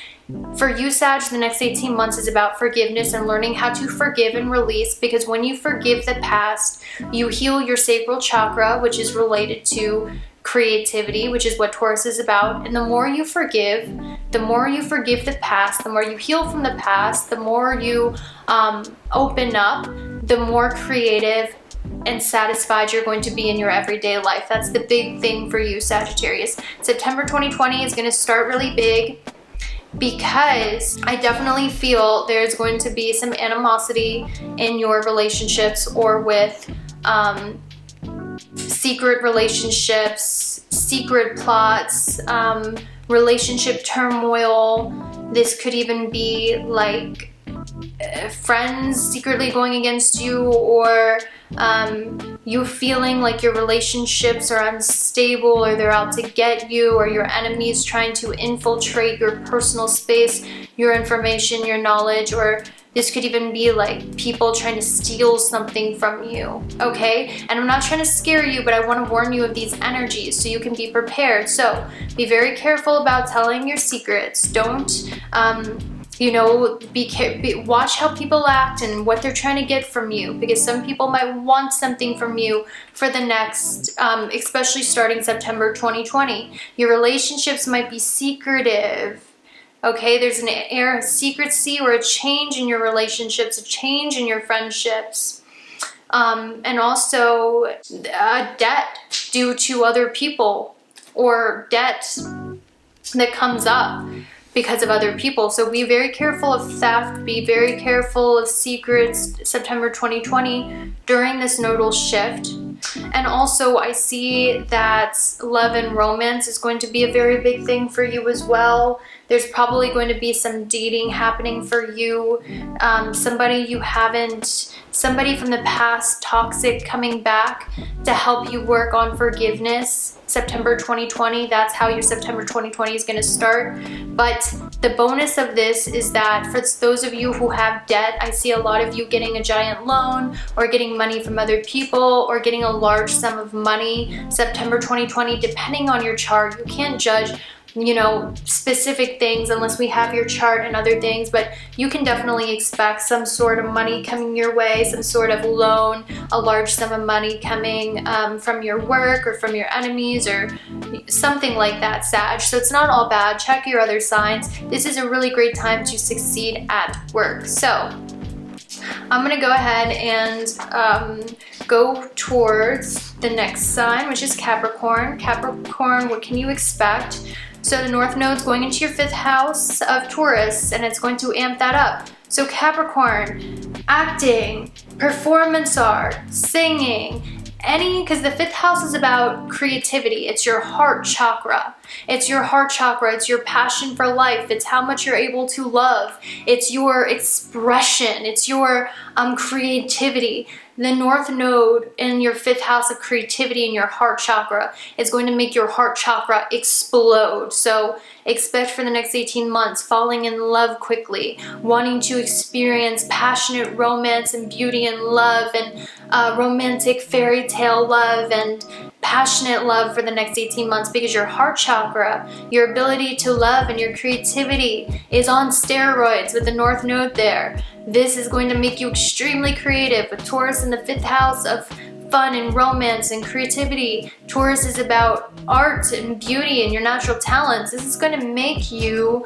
For you, Sag, the next 18 months is about forgiveness and learning how to forgive and release, because when you forgive the past, you heal your sacral chakra, which is related to creativity, which is what Taurus is about. And the more you forgive the past, the more you heal from the past, the more you open up, the more creative and satisfied you're going to be in your everyday life. That's the big thing for you, Sagittarius. September 2020 is going to start really big, because I definitely feel there's going to be some animosity in your relationships, or with secret relationships, secret plots, relationship turmoil. This could even be like friends secretly going against you, or you feeling like your relationships are unstable, or they're out to get you, or your enemies trying to infiltrate your personal space, your information, your knowledge, or this could even be like people trying to steal something from you, okay? And I'm not trying to scare you, but I want to warn you of these energies so you can be prepared. So be very careful about telling your secrets. Don't you know, watch how people act and what they're trying to get from you, because some people might want something from you for the next, especially starting September 2020. Your relationships might be secretive. Okay, there's an air of secrecy or a change in your relationships, a change in your friendships, and also debt due to other people, or debt that comes up because of other people. So be very careful of theft, be very careful of secrets September 2020 during this nodal shift. And also I see that love and romance is going to be a very big thing for you as well. There's probably going to be some dating happening for you. Somebody from the past, toxic, coming back to help you work on forgiveness. September 2020, that's how your September 2020 is going to start. But the bonus of this is that for those of you who have debt, I see a lot of you getting a giant loan, or getting money from other people, or getting a large sum of money September 2020, depending on your chart. You can't judge, you know, specific things unless we have your chart and other things, but you can definitely expect some sort of money coming your way, some sort of loan, a large sum of money coming from your work or from your enemies or something like that, Sag. So it's not all bad. Check your other signs. This is a really great time to succeed at work. So I'm gonna go ahead and go towards the next sign, which is Capricorn. Capricorn, what can you expect? So the North Node's going into your 5th house of Taurus, and it's going to amp that up. So Capricorn, acting, performance art, singing, because the 5th house is about creativity. It's your heart chakra. It's your heart chakra. It's your passion for life. It's how much you're able to love. It's your expression. It's your creativity. The North Node in your 5th house of creativity in your heart chakra is going to make your heart chakra explode. So expect for the next 18 months falling in love quickly, wanting to experience passionate romance and beauty and love and romantic fairy tale love and passionate love for the next 18 months, because your heart chakra, your ability to love and your creativity is on steroids with the North Node there. This is going to make you extremely creative with Taurus in the 5th house of fun and romance and creativity. Taurus is about art and beauty and your natural talents. This is going to make you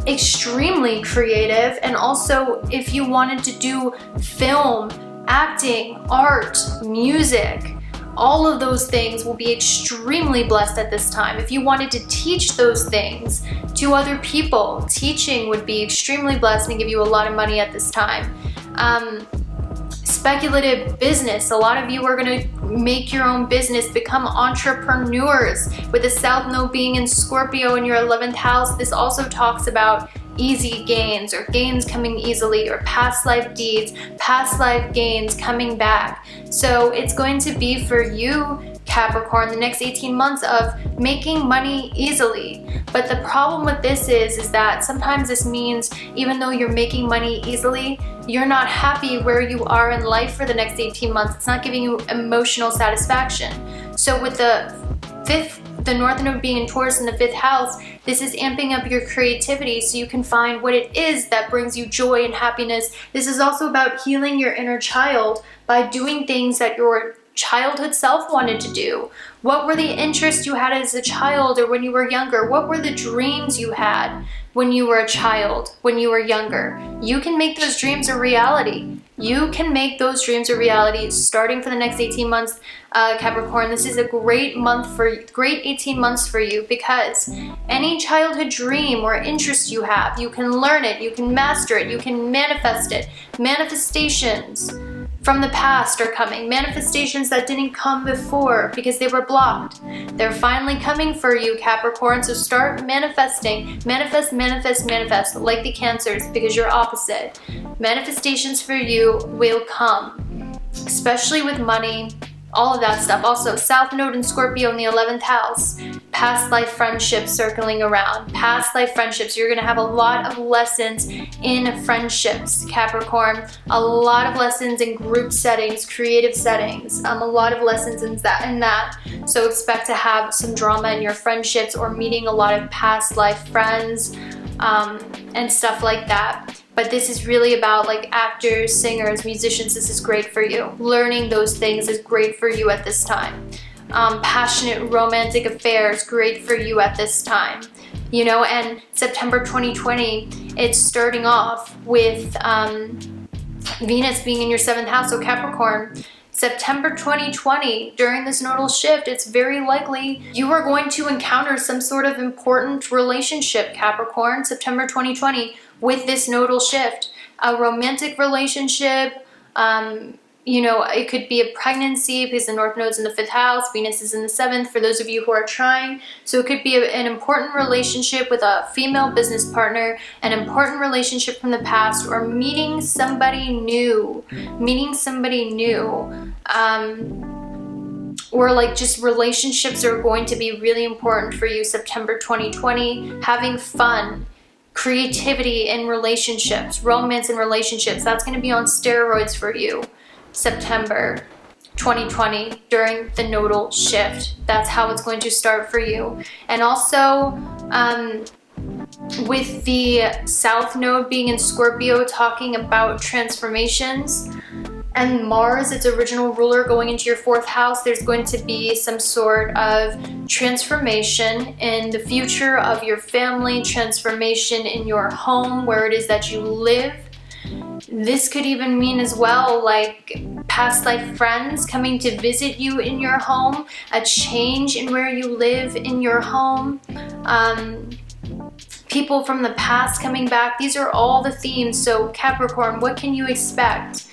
extremely creative. And also, if you wanted to do film, acting, art, music, all of those things will be extremely blessed at this time. If you wanted to teach those things to other people, teaching would be extremely blessed and give you a lot of money at this time. Speculative business. A lot of you are going to make your own business, become entrepreneurs. With the South Node being in Scorpio in your 11th house, this also talks about easy gains or gains coming easily, or past life deeds, past life gains coming back. So it's going to be for you, Capricorn, the next 18 months of making money easily. But the problem with this is that sometimes this means even though you're making money easily, you're not happy where you are in life for the next 18 months. It's not giving you emotional satisfaction. So with the North Node being in Taurus in the 5th house, this is amping up your creativity so you can find what it is that brings you joy and happiness. This is also about healing your inner child by doing things that your childhood self wanted to do. What were the interests you had as a child or when you were younger? What were the dreams you had when you were a child, when you were younger? You can make those dreams a reality. You can make those dreams a reality starting for the next 18 months, Capricorn. This is a great 18 months for you, because any childhood dream or interest you have, you can learn it, you can master it, you can manifest it. Manifestations from the past are coming. Manifestations that didn't come before because they were blocked. They're finally coming for you, Capricorn. So start manifesting. Manifest, manifest, manifest, like the Cancers, because you're opposite. Manifestations for you will come, especially with money, all of that stuff. Also, South Node in Scorpio in the 11th house. Past life friendships circling around. Past life friendships. You're going to have a lot of lessons in friendships, Capricorn. A lot of lessons in group settings, creative settings. A lot of lessons in that. So expect to have some drama in your friendships or meeting a lot of past life friends and stuff like that. But this is really about like actors, singers, musicians. This is great for you. Learning those things is great for you at this time. Passionate romantic affairs, great for you at this time. You know, and September 2020, it's starting off with Venus being in your 7th house. So Capricorn, September 2020, during this nodal shift, it's very likely you are going to encounter some sort of important relationship, Capricorn, September 2020, with this nodal shift. A romantic relationship, you know, it could be a pregnancy because the North Node's in the 5th house, Venus is in the 7th, for those of you who are trying. So it could be an important relationship with a female business partner, an important relationship from the past, or meeting somebody new. Or like just relationships are going to be really important for you September 2020. Having fun, creativity in relationships, romance in relationships, that's going to be on steroids for you September 2020 during the nodal shift. That's how it's going to start for you. And also with the South Node being in Scorpio, talking about transformations, and Mars, its original ruler, going into your 4th house, there's going to be some sort of transformation in the future of your family, transformation in your home, where it is that you live. This could even mean as well like past life friends coming to visit you in your home, a change in where you live in your home. people from the past coming back. These are all the themes. So Capricorn, what can you expect?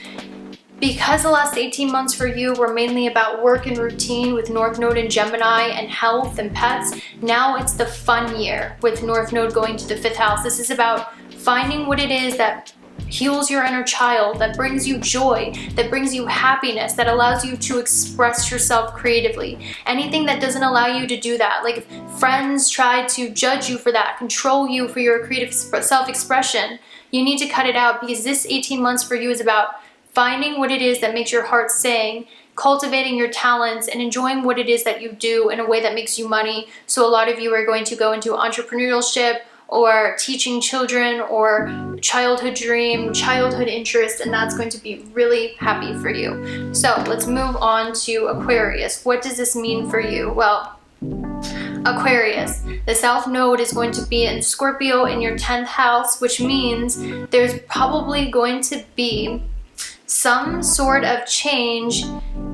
Because the last 18 months for you were mainly about work and routine with North Node in Gemini and health and pets, now it's the fun year with North Node going to the 5th house. This is about finding what it is that heals your inner child, that brings you joy, that brings you happiness, that allows you to express yourself creatively. Anything that doesn't allow you to do that, like if friends try to judge you for that, control you for your creative self-expression, you need to cut it out, because this 18 months for you is about finding what it is that makes your heart sing, cultivating your talents, and enjoying what it is that you do in a way that makes you money. So a lot of you are going to go into entrepreneurship or teaching children or childhood dream, childhood interest, and that's going to be really happy for you. So let's move on to Aquarius. What does this mean for you? Well, Aquarius, the South Node is going to be in Scorpio in your 10th house, which means there's probably going to be some sort of change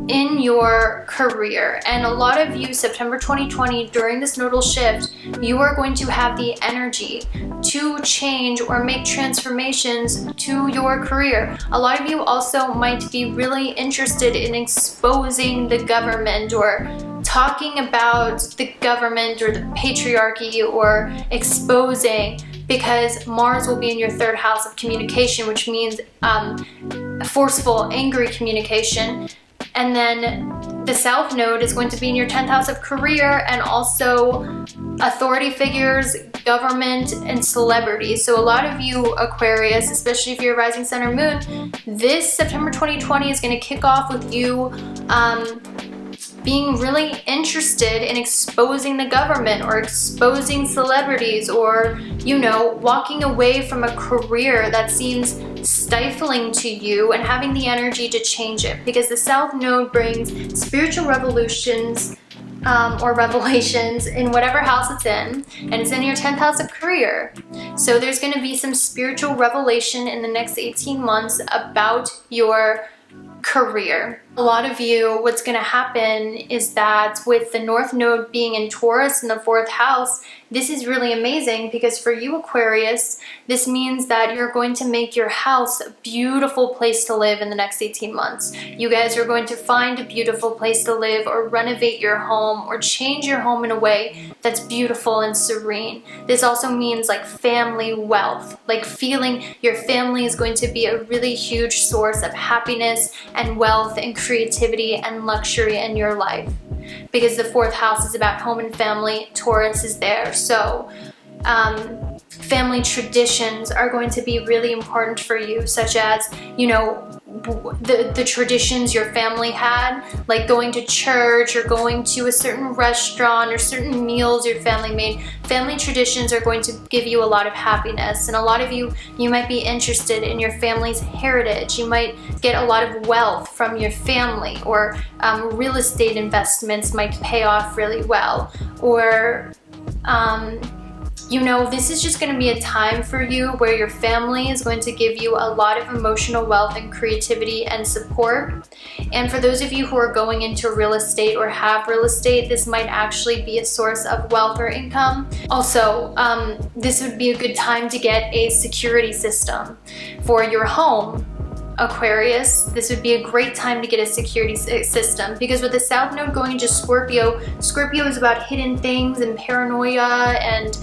in your career. And a lot of you, September 2020, during this nodal shift, you are going to have the energy to change or make transformations to your career. A lot of you also might be really interested in exposing the government or talking about the government or the patriarchy or exposing, because Mars will be in your 3rd house of communication, which means forceful, angry communication. And then the South Node is going to be in your 10th house of career and also authority figures, government, and celebrities. So a lot of you Aquarius, especially if you're rising sun or moon, this September 2020 is going to kick off with you being really interested in exposing the government or exposing celebrities, or, you know, walking away from a career that seems stifling to you and having the energy to change it, because the South Node brings spiritual revolutions or revelations in whatever house it's in, and it's in your 10th house of career. So there's going to be some spiritual revelation in the next 18 months about your career. A lot of you, what's going to happen is that with the North Node being in Taurus in the 4th house, this is really amazing, because for you Aquarius, this means that you're going to make your house a beautiful place to live in the next 18 months. You guys are going to find a beautiful place to live or renovate your home or change your home in a way that's beautiful and serene. This also means like family wealth, like feeling your family is going to be a really huge source of happiness and wealth and creativity and luxury in your life, because the 4th house is about home and family. Taurus is there. So family traditions are going to be really important for you, such as, you know, the traditions your family had, like going to church or going to a certain restaurant or certain meals your family made. Family traditions are going to give you a lot of happiness, and a lot of you might be interested in your family's heritage. You might get a lot of wealth from your family, or real estate investments might pay off really well, or you know, this is just going to be a time for you where your family is going to give you a lot of emotional wealth and creativity and support. And for those of you who are going into real estate or have real estate, this might actually be a source of wealth or income. Also, this would be a good time to get a security system for your home. Aquarius, this would be a great time to get a security system, because with the South Node going into Scorpio, Scorpio is about hidden things and paranoia and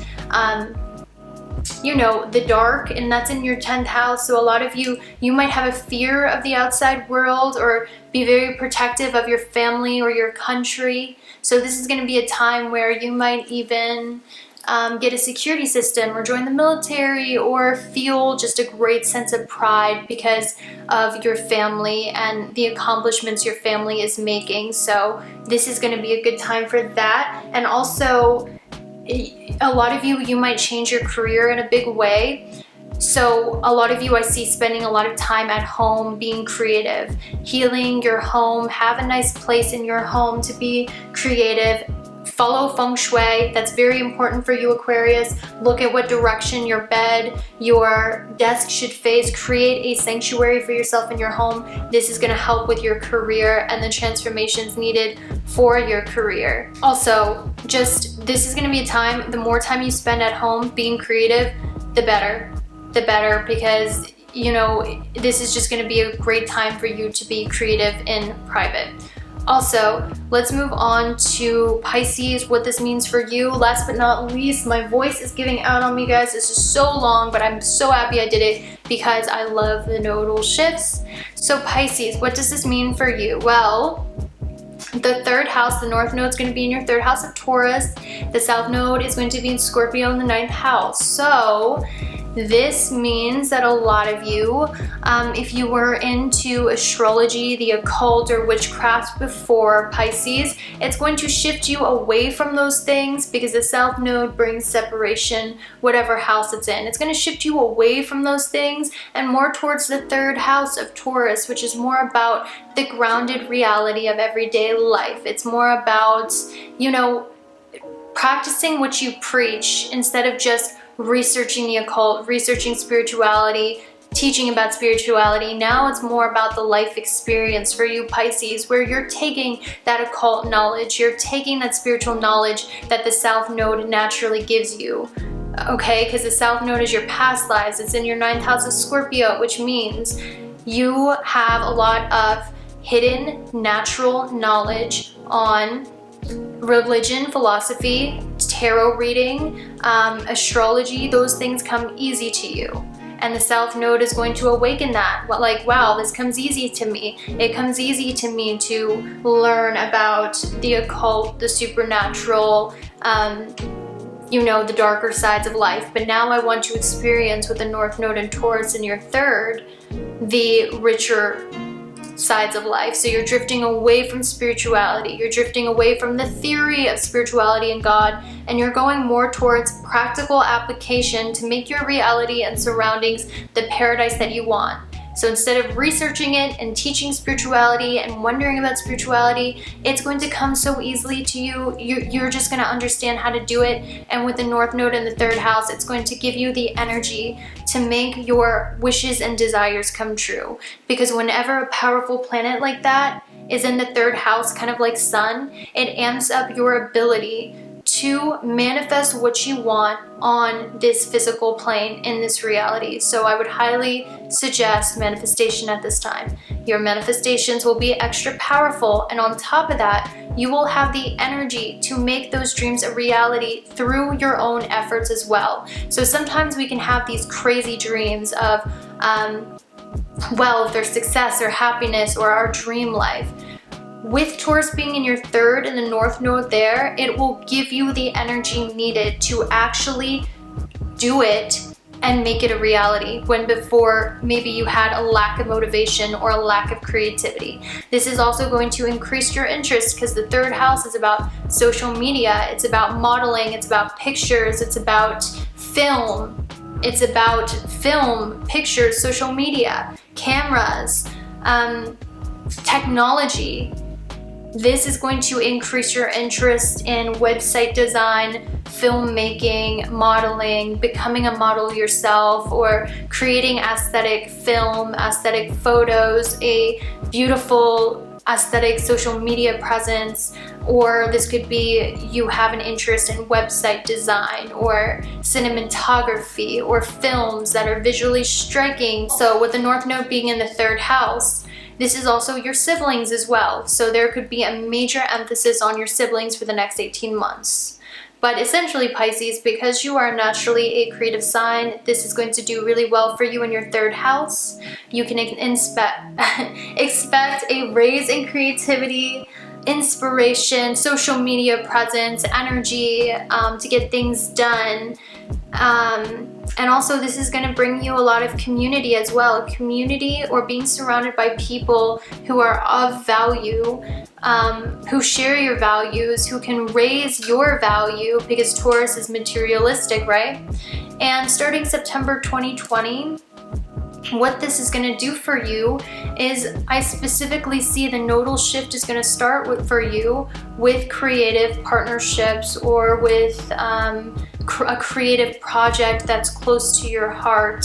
you know, the dark, and that's in your 10th house. So a lot of you might have a fear of the outside world or be very protective of your family or your country. So this is going to be a time where you might even get a security system or join the military or feel just a great sense of pride because of your family and the accomplishments your family is making. So this is going to be a good time for that. And also, a lot of you might change your career in a big way. So a lot of you I see spending a lot of time at home being creative, healing your home. Have a nice place in your home to be creative. Follow feng shui. That's very important for you Aquarius. Look at what direction your bed, your desk should face. Create a sanctuary for yourself in your home. This is going to help with your career and the transformations needed for your career. Also, this is going to be a time, the more time you spend at home being creative, the better, because you know, this is just going to be a great time for you to be creative in private. Also, let's move on to Pisces, what this means for you. Last but not least, my voice is giving out on me, guys. This is so long, but I'm so happy I did it because I love the nodal shifts. So Pisces, what does this mean for you? Well, the third house, the north node is going to be in your third house of Taurus. The south node is going to be in Scorpio in the ninth house. So this means that a lot of you, if you were into astrology, the occult, or witchcraft before Pisces, it's going to shift you away from those things because the south node brings separation, whatever house it's in. It's going to shift you away from those things and more towards the third house of Taurus, which is more about the grounded reality of everyday life. It's more about, you know, practicing what you preach instead of just researching the occult, researching spirituality, teaching about spirituality. Now it's more about the life experience for you Pisces, where you're taking that occult knowledge, you're taking that spiritual knowledge that the south node naturally gives you. Okay, because the south node is your past lives. It's in your ninth house of Scorpio, which means you have a lot of hidden natural knowledge on religion, philosophy, tarot reading, astrology. Those things come easy to you, and the south node is going to awaken that. Like, wow, this comes easy to me. It comes easy to me to learn about the occult, the supernatural, you know, the darker sides of life. But now I want to experience with the north node and Taurus in your third, the richer sides of life. So you're drifting away from spirituality, you're drifting away from the theory of spirituality and God, and you're going more towards practical application to make your reality and surroundings the paradise that you want. So instead of researching it and teaching spirituality and wondering about spirituality, it's going to come so easily to you. You're just going to understand how to do it. And with the north node in the third house, it's going to give you the energy to make your wishes and desires come true. Because whenever a powerful planet like that is in the third house, kind of like sun, it amps up your ability to manifest what you want on this physical plane in this reality. So I would highly suggest manifestation at this time. Your manifestations will be extra powerful, and on top of that, you will have the energy to make those dreams a reality through your own efforts as well. So sometimes we can have these crazy dreams of wealth or success or happiness or our dream life. With Taurus being in your third and the north node there, it will give you the energy needed to actually do it and make it a reality, when before maybe you had a lack of motivation or a lack of creativity. This is also going to increase your interest because the third house is about social media, it's about modeling, it's about pictures, it's about film. It's about film, pictures, social media, cameras, technology. This is going to increase your interest in website design, filmmaking, modeling, becoming a model yourself, or creating aesthetic film, aesthetic photos, a beautiful aesthetic social media presence. Or this could be you have an interest in website design or cinematography or films that are visually striking. So with the north node being in the third house, this is also your siblings as well. So there could be a major emphasis on your siblings for the next 18 months. But essentially, Pisces, because you are naturally a creative sign, this is going to do really well for you in your third house. You can expect a raise in creativity, inspiration, social media presence, energy to get things done. And also this is going to bring you a lot of community as well. Community, or being surrounded by people who are of value, who share your values, who can raise your value, because Taurus is materialistic, right? And starting September 2020, what this is going to do for you is, I specifically see the nodal shift is going to start for you with creative partnerships, or with a creative project that's close to your heart.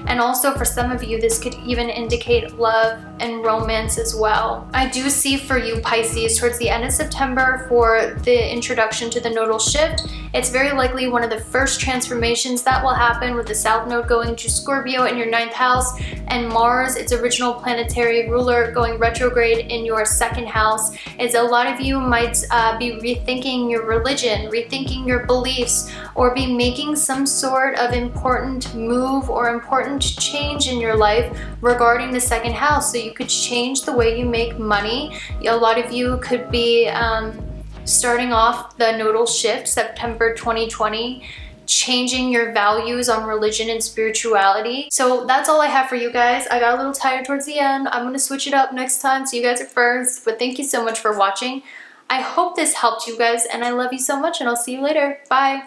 And also for some of you, this could even indicate love and romance as well. I do see for you Pisces towards the end of September for the introduction to the nodal shift. It's very likely one of the first transformations that will happen with the South Node going to Scorpio in your 9th house and Mars, its original planetary ruler, going retrograde in your 2nd house. Is a lot of you might be rethinking your religion, rethinking your beliefs, or be making some sort of important move or important change in your life regarding the 2nd house. So you could change the way you make money. A lot of you could be starting off the nodal shift September 2020, changing your values on religion and spirituality. So that's all I have for you guys. I got a little tired towards the end. I'm gonna switch it up next time so you guys are first, but thank you so much for watching. I hope this helped you guys, and I love you so much, and I'll see you later. Bye.